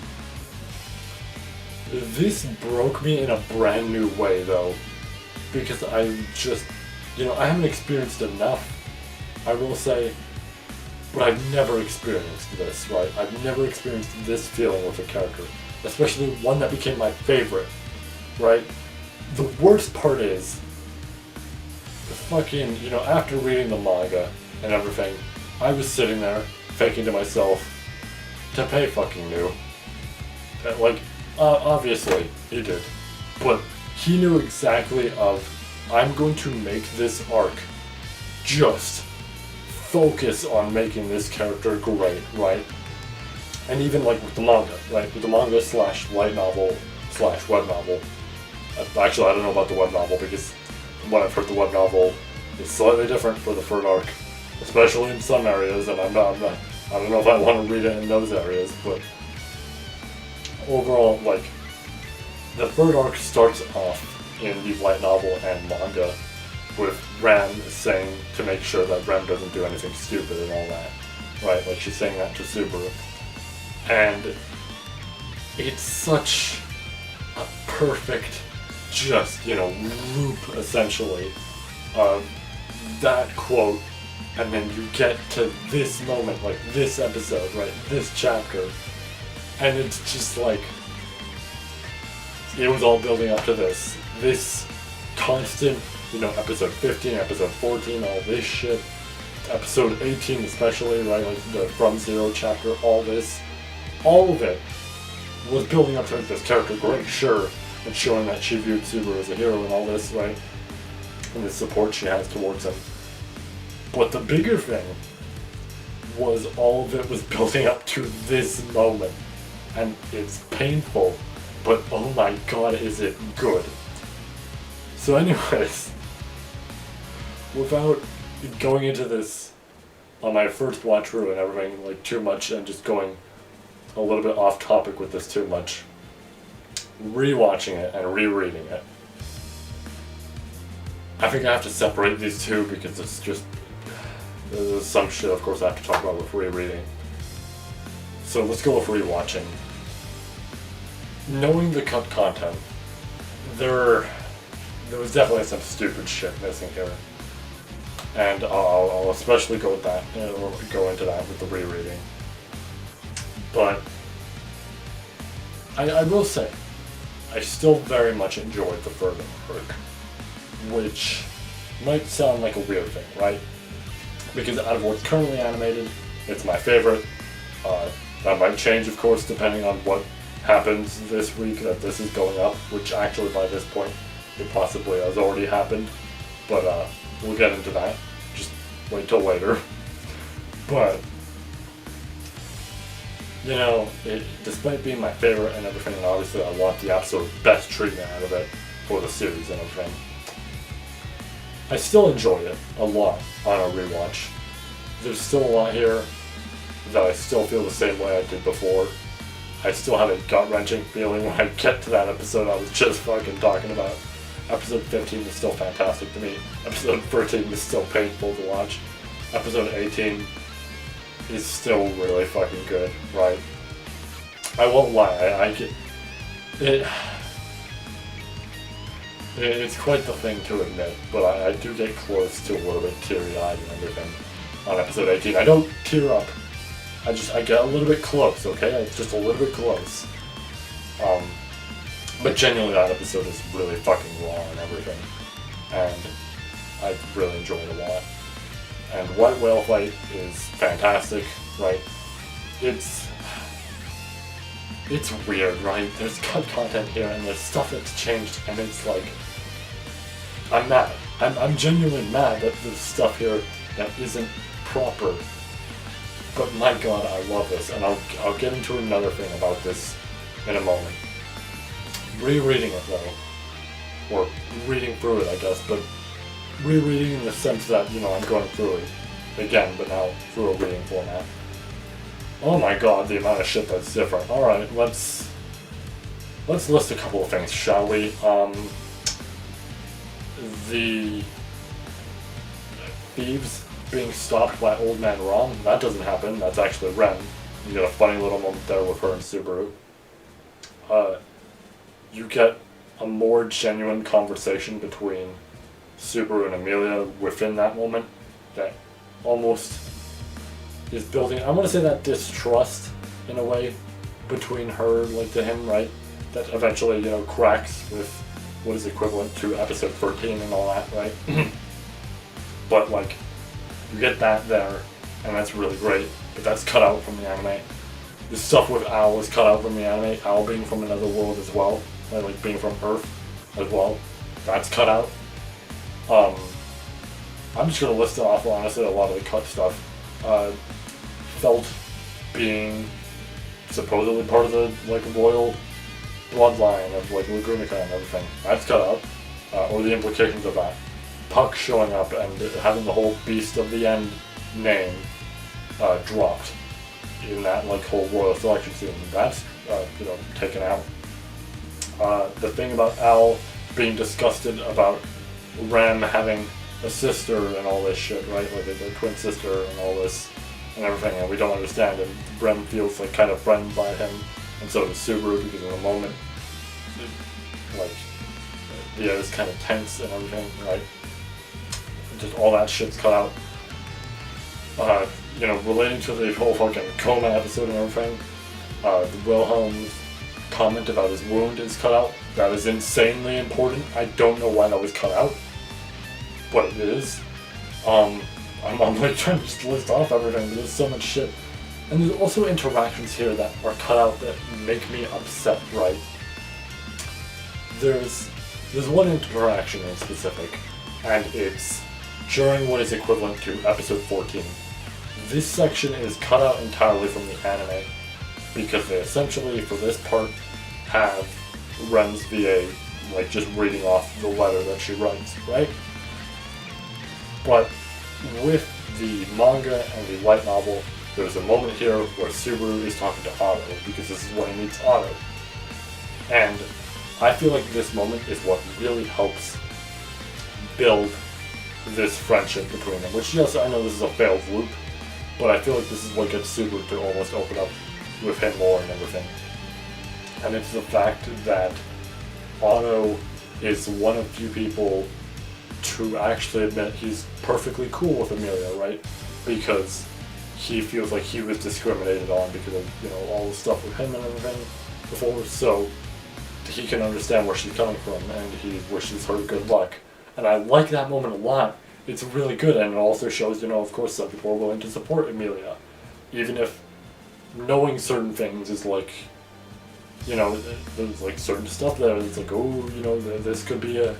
This broke me in a brand new way though, because I just, I haven't experienced enough, I will say, but I've never experienced this, right? I've never experienced this feeling with a character, especially one that became my favorite, right? The worst part is, the fucking, after reading the manga and everything, I was sitting there thinking to myself, Teppei fucking knew. Obviously, he did. But he knew exactly I'm going to make this arc just focus on making this character great, right? And even with the manga, right? With the manga / light novel / web novel. Actually, I don't know about the web novel, because from what I've heard, the web novel is slightly different for the third arc, especially in some areas, and I don't know if I want to read it in those areas, but overall, the third arc starts off in the light novel and manga with Ram saying to make sure that Rem doesn't do anything stupid and all that, right? She's saying that to Subaru. And it's such a perfect, loop, essentially, of that quote, and then you get to this moment, this episode, right? This chapter, and it's just it was all building up to this constant, episode 15, episode 14, all this shit, episode 18 especially, right, the From Zero chapter, all of it was building up to this character growing, sure, and showing that she viewed Subaru as a hero and all this, right, and the support she has towards him. But the bigger thing was all of it was building up to this moment, and it's painful, but oh my god, is it good. So anyways, without going into this on my first watch through and everything too much, and just going a little bit off topic with this too much, rewatching it and rereading it, I think I have to separate these two, because it's just, there's some shit of course I have to talk about with rereading. So let's go with rewatching. Knowing the cut content, there was definitely some stupid shit missing here, and I'll especially go with that, or go into that with the rereading. But I will say, I still very much enjoyed the third arc, which might sound like a weird thing, right? Because out of what's currently animated, it's my favorite. That might change, of course, depending on what happens this week that this is going up, which actually by this point it possibly has already happened, but we'll get into that, just wait till later. But despite being my favorite and everything, and obviously I want the absolute best treatment out of it for the series and everything, I still enjoy it a lot on a rewatch. There's still a lot here that I still feel the same way I did before. I still have a gut-wrenching feeling when I get to that episode I was just fucking talking about. Episode 15 is still fantastic to me. Episode 13 is still painful to watch. Episode 18 is still really fucking good, right? I won't lie, I get it. It's quite the thing to admit, but I do get close to a little bit teary-eyed and everything on episode 18. I don't tear up. I get a little bit close, okay? It's just a little bit close. But genuinely that episode is really fucking raw and everything. And I really enjoyed it a lot. And White Whale Fight is fantastic, right? It's weird, right? There's cut content here and there's stuff that's changed, and it's I'm mad. I'm genuinely mad that there's stuff here that isn't proper. But my god, I love this, and I'll get into another thing about this in a moment. Rereading it though, or reading through it I guess, but rereading in the sense that, you know, I'm going through it again, but now through a reading format. Oh my god, the amount of shit that's different. Alright, let's list a couple of things, shall we? The thieves being stopped by Old Man Rom, that doesn't happen, that's actually Ren. You get a funny little moment there with her and Subaru. You get a more genuine conversation between Subaru and Amelia within that moment that almost is building, I want to say, that distrust in a way between her, like, to him, right? That eventually, you know, cracks with what is equivalent to episode 13 and all that, right? But, like, you get that there, and that's really great, but that's cut out from the anime. The stuff with Al is cut out from the anime, Al being from another world as well, right? Like being from Earth as well, that's cut out. I'm just gonna list off, honestly, a lot of the cut stuff. Felt being supposedly part of the, like, royal bloodline of, like, Lagunica and everything, that's cut out, or the implications of that. Puck showing up and having the whole Beast of the End name dropped in that, like, whole royal selection scene, that's, you know, taken out. The thing about Al being disgusted about Ram having a sister and all this shit, right? Like a twin sister and all this and everything, and we don't understand, and Rem feels like kind of threatened by him, and so does Subaru, because in the moment, like, the air is kind of tense and everything, right? Just all that shit's cut out. You know, relating to the whole fucking coma episode and everything, the Wilhelm's comment about his wound is cut out. That is insanely important. I don't know why that was cut out, but it is. I'm like trying to just list off everything, but there's so much shit. And there's also interactions here that are cut out that make me upset, right? There's one interaction in specific, and it's during what is equivalent to episode 14. This section is cut out entirely from the anime, because they essentially, for this part, have Ren's VA, like, just reading off the letter that she writes, right? But with the manga and the light novel, there's a moment here where Subaru is talking to Otto, because this is when he meets Otto. And I feel like this moment is what really helps build this friendship between them, which, yes, I know this is a failed loop, but I feel like this is what gets Subaru to almost open up with him more and everything. And it's the fact that Otto is one of few people to actually admit he's perfectly cool with Amelia, right? Because he feels like he was discriminated on because of, you know, all the stuff with him and everything before, so he can understand where she's coming from, and he wishes her good luck. And I like that moment a lot. It's really good, and it also shows, you know, of course some people are willing to support Amelia, even if knowing certain things is like, you know, there's like certain stuff there that's like, oh, you know, this could be a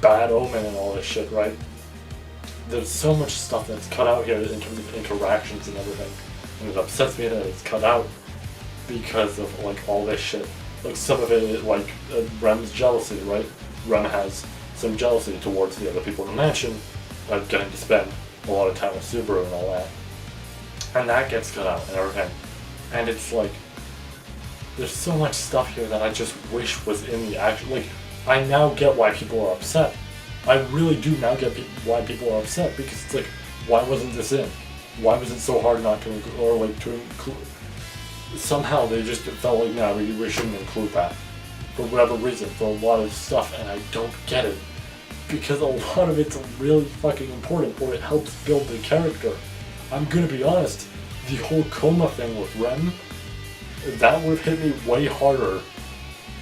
bad omen and all this shit, right? There's so much stuff that's cut out here in terms of interactions and everything, and it upsets me that it's cut out because of, like, all this shit. Like, some of it, like, Rem's jealousy, right? Rem has some jealousy towards the other people in the mansion, getting to spend a lot of time with Subaru and all that. And that gets cut out and everything. And it's like, there's so much stuff here that I just wish was in the actual, like, I now get why people are upset. I really do now get why people are upset, because it's like, why wasn't this in? Why was it so hard not to include, or like to include? Somehow they just felt like, nah, we shouldn't include that. For whatever reason, for a lot of stuff, and I don't get it. Because a lot of it's really fucking important, or it helps build the character. I'm gonna be honest, the whole coma thing with Rem, that would have hit me way harder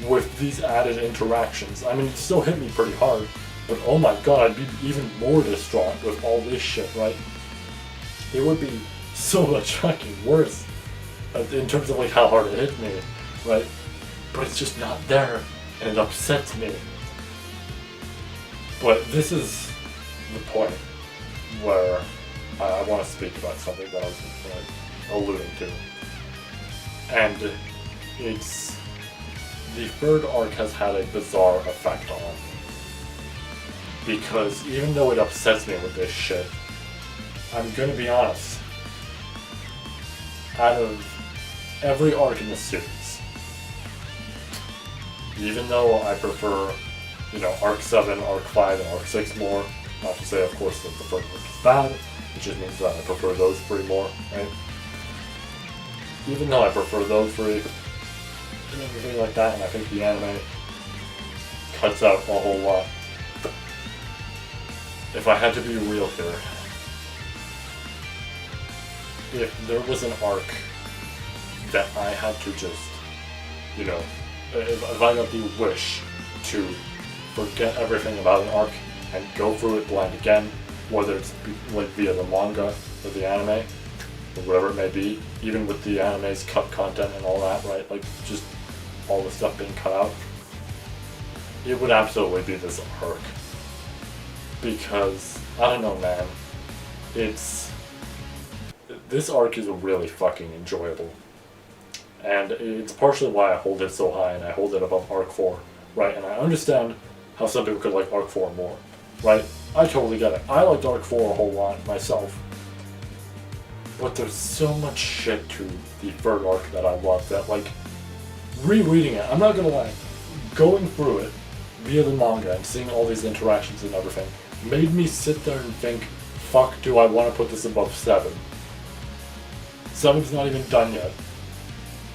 with these added interactions. I mean, it still hit me pretty hard, but oh my god, I'd be even more distraught with all this shit, right? It would be so much fucking worse in terms of, like, how hard it hit me, right? But it's just not there, and it upsets me. But this is the point where I want to speak about something that I was alluding to. And it's the third arc has had a bizarre effect on me. Because even though it upsets me with this shit, I'm gonna be honest. Out of every arc in the series, even though I prefer, arc 7, arc 5, and arc 6 more, not to say, of course, that the third arc is bad, it just means that I prefer those 3 more, right? Even though I prefer those 3, and everything like that, and I think the anime cuts out a whole lot. If I had to be real here, if there was an arc that I had to just, if I got the wish to forget everything about an arc and go through it blind again, whether it's like via the manga or the anime, or whatever it may be, even with the anime's cut content and all that, right? Like, just all the stuff being cut out, it would absolutely be this arc. Because, I don't know, man, this arc is really fucking enjoyable. And it's partially why I hold it so high and I hold it above arc 4, right? And I understand how some people could like arc 4 more, right? I totally get it. I liked arc 4 a whole lot myself. But there's so much shit to the third arc that I love that, like, rereading it, I'm not gonna lie, going through it via the manga and seeing all these interactions and everything made me sit there and think, fuck, do I want to put this above 7? 7's not even done yet.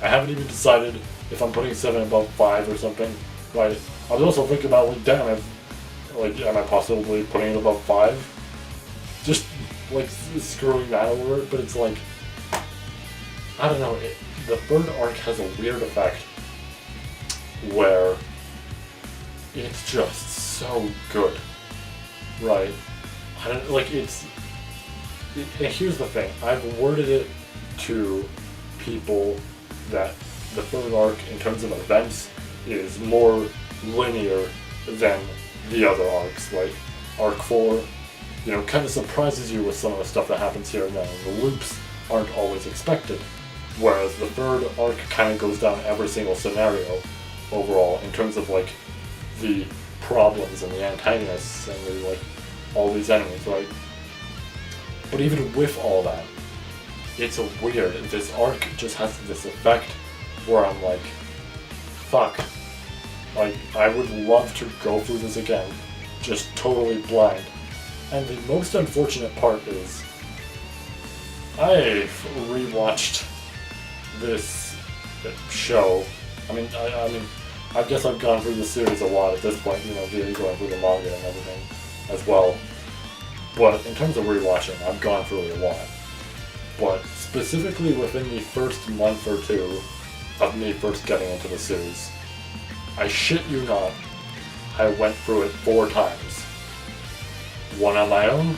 I haven't even decided if I'm putting 7 above 5 or something, right? I was also thinking about, like, damn, am I possibly putting it above 5? Just, like, screwing that over, but it's like, I don't know, the third arc has a weird effect where it's just so good, right? I don't, like, and here's the thing, I've worded it to people that the third arc, in terms of events, is more linear than the other arcs, right? Arc 4, kind of surprises you with some of the stuff that happens here and there, and the loops aren't always expected. Whereas the third arc kind of goes down every single scenario overall in terms of, like, the problems and the antagonists and the, like, all these enemies, right? But even with all that, it's a weird, this arc just has this effect where I'm like, fuck, like, I would love to go through this again, just totally blind. And the most unfortunate part is, I've rewatched this show. I guess I've gone through the series a lot at this point, via going through the manga and everything as well. But in terms of rewatching, I've gone through it a lot. But specifically within the first month or 2 of me first getting into the series, I shit you not, I went through it 4 times. One on my own,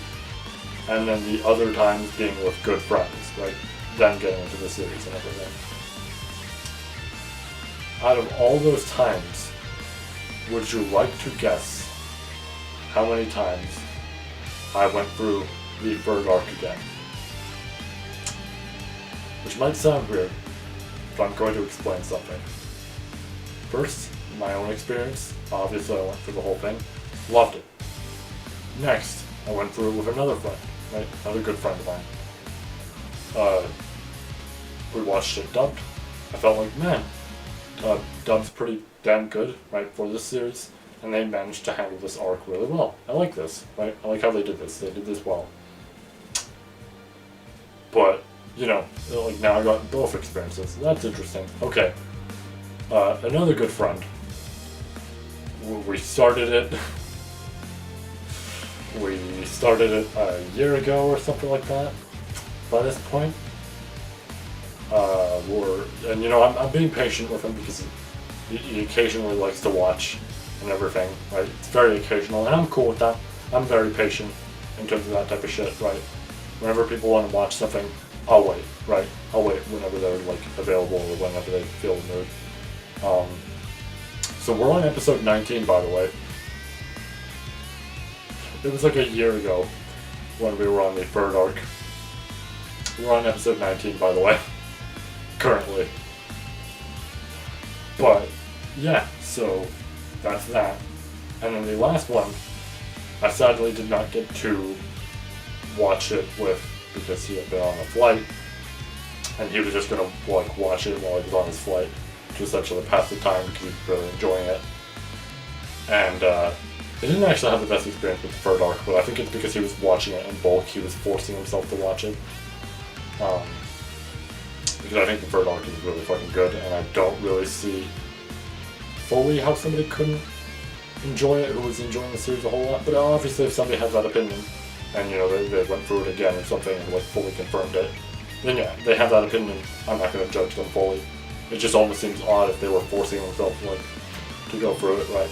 and then the other times being with good friends, right? Then getting into the series and everything. Out of all those times, would you like to guess how many times I went through the third arc again? Which might sound weird, but I'm going to explain something. First, my own experience. Obviously I went through the whole thing. Loved it. Next, I went through it with another friend, right? Another good friend of mine. We watched it dubbed. I felt like, man, dubbed's pretty damn good, right, for this series, and they managed to handle this arc really well. I like this, right? I like how they did this. They did this well. But, like, now I got both experiences. That's interesting. Okay. Another good friend. We started it a year ago or something like that. By this point, I'm being patient with him because he occasionally likes to watch and everything, right? It's very occasional, and I'm cool with that. I'm very patient in terms of that type of shit, right? Whenever people want to watch something, I'll wait, right? I'll wait whenever they're, like, available or whenever they feel the mood. So we're on episode 19, by the way. It was like a year ago when we were on the third arc. We're on episode 19, by the way, currently. But, yeah, so that's that. And then the last one, I sadly did not get to watch it with, because he had been on a flight, and he was just gonna like watch it while he was on his flight to essentially pass the time because he was really enjoying it. And he didn't actually have the best experience with the third arc, but I think it's because he was watching it in bulk. He was forcing himself to watch it. Because I think the third arc is really fucking good, and I don't really see fully how somebody couldn't enjoy it who was enjoying the series a whole lot. But obviously, if somebody has that opinion, and you know they went through it again or something and like fully confirmed it, then yeah, they have that opinion. I'm not going to judge them fully. It just almost seems odd if they were forcing themselves like to go through it, right?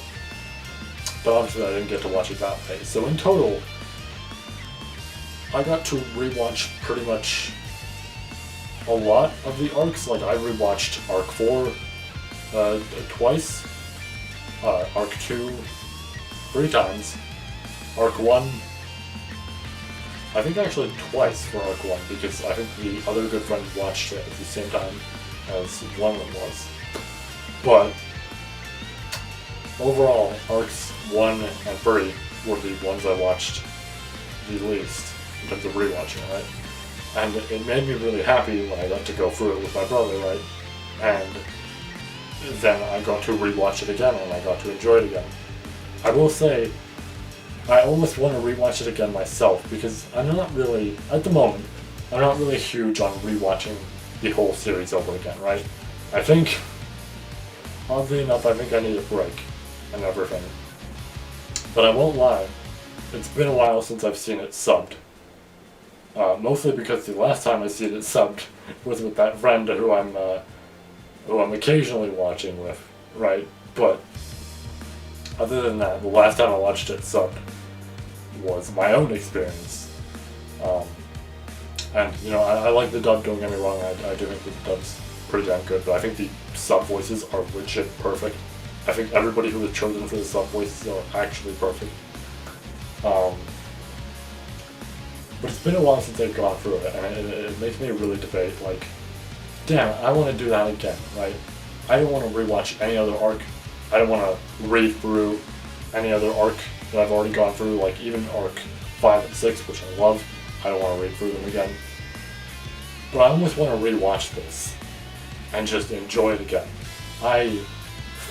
But obviously I didn't get to watch it that way. So in total, I got to rewatch pretty much a lot of the arcs. Like I rewatched Arc 4 twice, Arc 2 3 times, Arc 1 I think actually twice for Arc 1, because I think the other good friend watched it at the same time as one of them was. But overall, Arcs 1 and 3 were the ones I watched the least in terms of rewatching, right? And it made me really happy when I got to go through it with my brother, right? And then I got to rewatch it again and I got to enjoy it again. I will say, I almost want to rewatch it again myself, because I'm not really, at the moment, I'm not really huge on rewatching the whole series over again, right? I think, oddly enough, I think I need a break and everything. But I won't lie, it's been a while since I've seen it subbed. Mostly because the last time I seen it subbed was with that friend who I'm occasionally watching with, right? But other than that, the last time I watched it subbed was my own experience. And you know, I like the dub, don't get me wrong, I do think the dub's pretty damn good, but I think the sub voices are legit perfect. I think everybody who was chosen for the sub voices are actually perfect. But it's been a while since I've gone through it, and it makes me really debate, like, damn, I want to do that again, right? I don't want to rewatch any other arc. I don't want to read through any other arc that I've already gone through, like even arc 5 and 6, which I love. I don't want to read through them again. But I almost want to rewatch this and just enjoy it again. I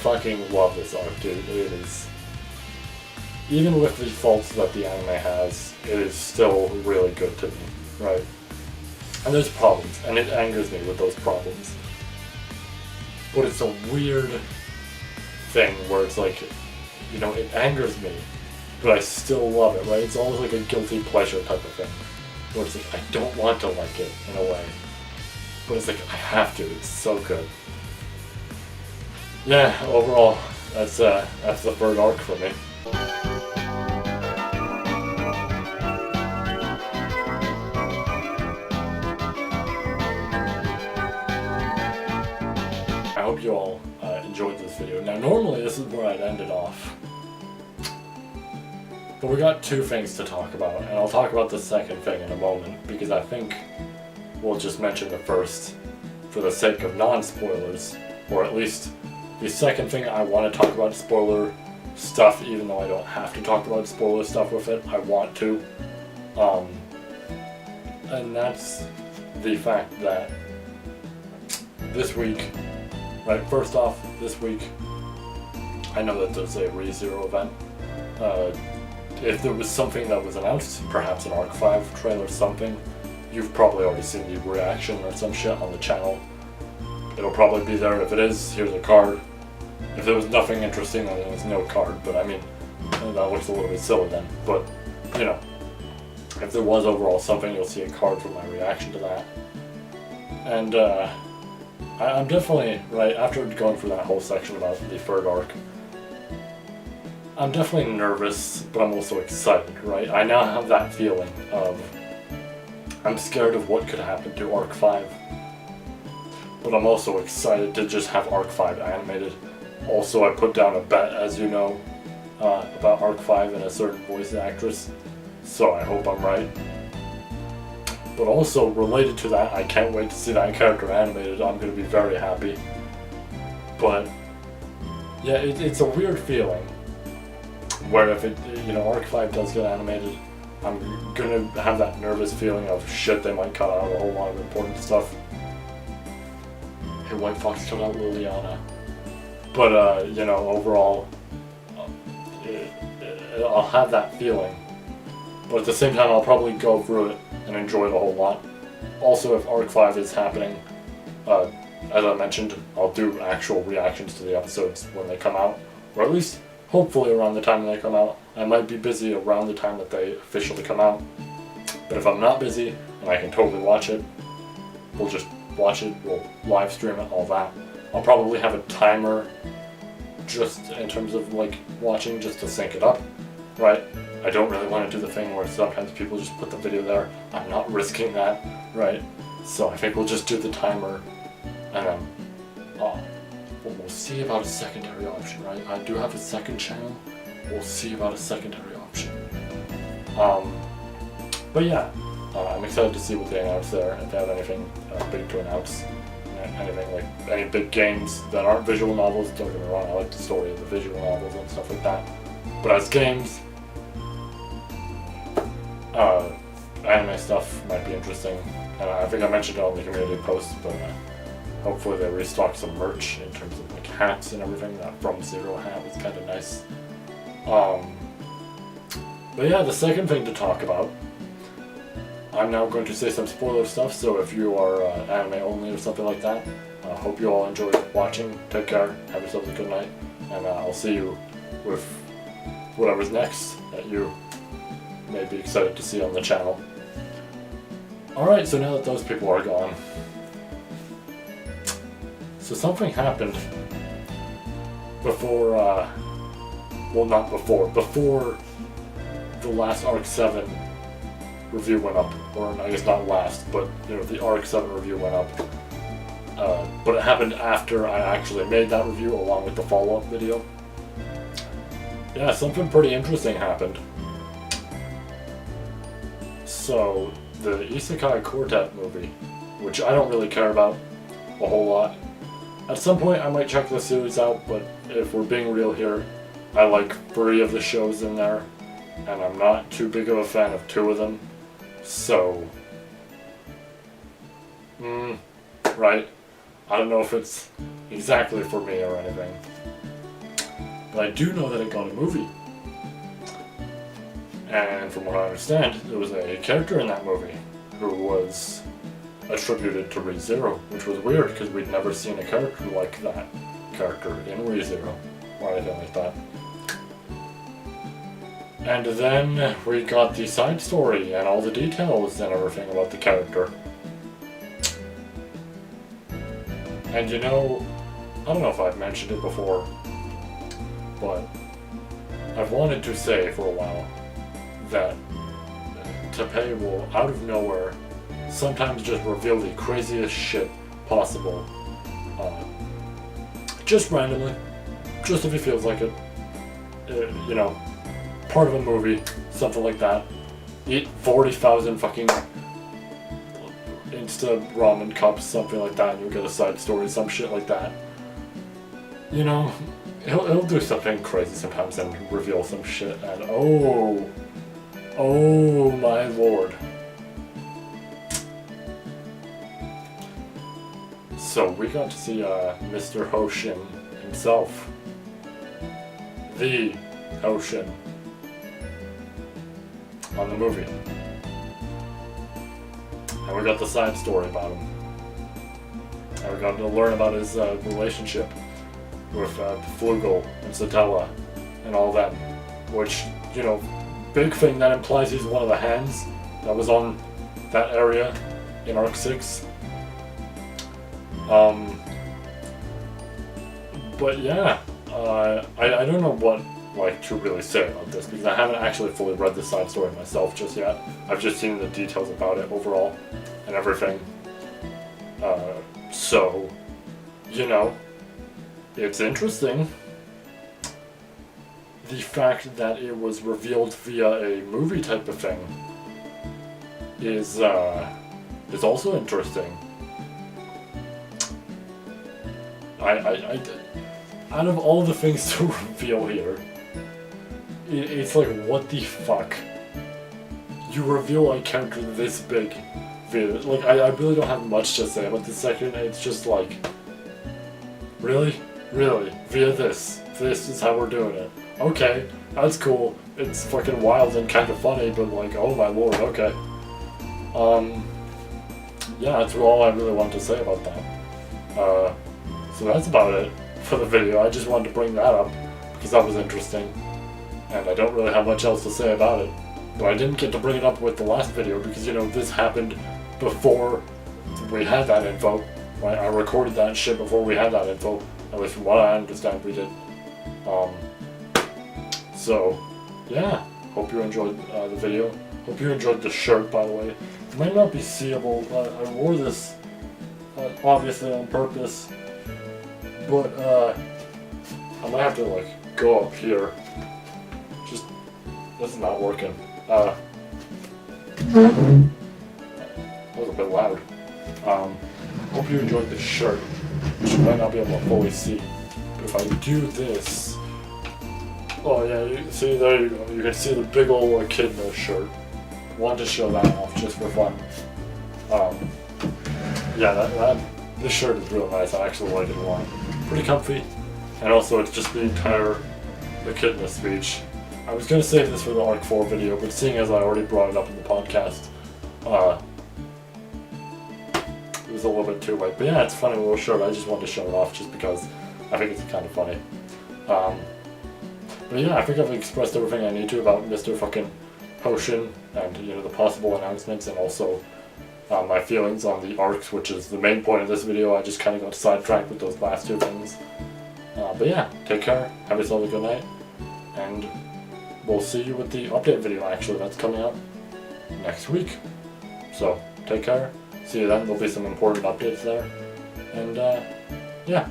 fucking love this arc, dude. It is, even with the faults that the anime has, it is still really good to me, right? And there's problems, and it angers me with those problems. But it's a weird thing where it's like, you know, it angers me, but I still love it, right? It's almost like a guilty pleasure type of thing, where it's like, I don't want to like it, in a way. But it's like, I have to, it's so good. Yeah, overall, that's the third arc for me. I hope you all enjoyed this video. Now normally this is where I'd end it off, but we got two things to talk about, and I'll talk about the second thing in a moment, because I think we'll just mention the first for the sake of non-spoilers, or at least the second thing I want to talk about spoiler stuff, even though I don't have to talk about spoiler stuff with it, I want to. And that's the fact that this week, right, first off, this week, I know that there's a ReZero event. If there was something that was announced, perhaps an Arc 5 trailer or something, you've probably already seen the reaction or some shit on the channel. It'll probably be there. If it is, here's a card. If there was nothing interesting, then there's no card, but I mean, that looks a little bit silly then. But, you know, if there was overall something, you'll see a card for my reaction to that. And, I'm definitely, right, after going through that whole section about the third arc, I'm definitely nervous, but I'm also excited, right? I now have that feeling of, I'm scared of what could happen to Arc 5, but I'm also excited to just have Arc 5 animated. Also, I put down a bet, as you know, about Arc 5 and a certain voice actress, so I hope I'm right. But also, related to that, I can't wait to see that character animated. I'm going to be very happy. But yeah, it's a weird feeling where if it, Arc 5 does get animated, I'm gonna have that nervous feeling of shit, they might cut out a whole lot of important stuff. Hey, WhiteFox cut out Liliana. But, overall, I'll have that feeling. But at the same time, I'll probably go through it and enjoy it a whole lot. Also, if Arc 5 is happening, as I mentioned, I'll do actual reactions to the episodes when they come out. Or at least, hopefully around the time they come out. I might be busy around the time that they officially come out. But if I'm not busy, and I can totally watch it, we'll just watch it, we'll live stream it, all that. I'll probably have a timer just in terms of like watching, just to sync it up, right? I don't really want to do the thing where sometimes people just put the video there. I'm not risking that, right? So I think we'll just do the timer, and then we'll see about a secondary option, right? I do have a second channel. We'll see about a secondary option. But yeah, I'm excited to see what they announce there, if they have anything big to announce. Anything like any big games that aren't visual novels. Don't get me wrong, I like the story of the visual novels and stuff like that. But as games, anime stuff might be interesting. And I think I mentioned it on the community post, but hopefully they restock some merch in terms of like hats and everything. That From Zero hat is kind of nice. But yeah, the second thing to talk about, I'm now going to say some spoiler stuff, so if you are anime only or something like that, I hope you all enjoyed watching. Take care, have yourselves a good night, and I'll see you with whatever's next that you may be excited to see on the channel. Alright, so now that those people are gone, so something happened before, well, not before the last Arc 7 review went up, or I guess not last, but the Arc 7 review went up. But it happened after I actually made that review along with the follow-up video. Yeah, something pretty interesting happened. So, the Isekai Quartet movie, which I don't really care about a whole lot. At some point I might check the series out, but if we're being real here, I like 3 of the shows in there, and I'm not too big of a fan of 2 of them. So, right, I don't know if it's exactly for me or anything, but I do know that it got a movie, and from what I understand, there was a character in that movie who was attributed to Re:Zero, which was weird because we'd never seen a character like that character in Re:Zero or anything like that. And then we got the side story and all the details and everything about the character. And I don't know if I've mentioned it before, but I've wanted to say for a while that Teppei will, out of nowhere, sometimes just reveal the craziest shit possible. Just randomly. Just if he feels like it. Part of a movie, something like that. Eat 40,000 fucking Insta ramen cups, something like that, and you'll get a side story, some shit like that. He'll do something crazy sometimes and reveal some shit, and oh my lord. So we got to see Mr. Hoshin himself. The Hoshin. On the movie. And we got the side story about him. And we got to learn about his relationship with Flugel and Satella and all them. Which, big thing that implies he's one of the hands that was on that area in Arc 6. But yeah, I don't know what to really say about this, because I haven't actually fully read the side story myself just yet. I've just seen the details about it overall and everything. So, it's interesting. The fact that it was revealed via a movie type of thing is also interesting. out of all the things to reveal here, it's like, what the fuck? You reveal a character this big via, like, I really don't have much to say about this section. It's just like, really? Really? Via this? This is how we're doing it. Okay, that's cool. It's fucking wild and kind of funny, but like, oh my lord, okay. Yeah, that's all I really wanted to say about that. So that's about it for the video. I just wanted to bring that up because that was interesting. And I don't really have much else to say about it. But I didn't get to bring it up with the last video because, you know, this happened before we had that info. Right? I recorded that shit before we had that info. At least from what I understand we did. So, yeah. Hope you enjoyed the video. Hope you enjoyed the shirt, by the way. It might not be seeable. I wore this obviously on purpose. But, I might have to, like, go up here. Just, this is not working. That was a bit loud. Hope you enjoyed this shirt, which you might not be able to fully see. But if I do this, oh yeah, you see, there you go. You can see the big old echidna shirt. Wanted to show that off just for fun. Yeah, this shirt is real nice. I actually like it a lot. Pretty comfy, and also it's just the entire echidna speech. I was going to save this for the Arc 4 video, but seeing as I already brought it up in the podcast, it was a little bit too late. But yeah, it's a funny little shirt. I just wanted to show it off just because I think it's kind of funny. But yeah, I think I've expressed everything I need to about Mr. fucking Potion and, you know, the possible announcements, and also my feelings on the arcs, which is the main point of this video. I just kind of got sidetracked with those last two things. But yeah, take care. Have yourself a good night. And we'll see you with the update video, actually, that's coming up next week. So, take care. See you then. There'll be some important updates there. And, yeah.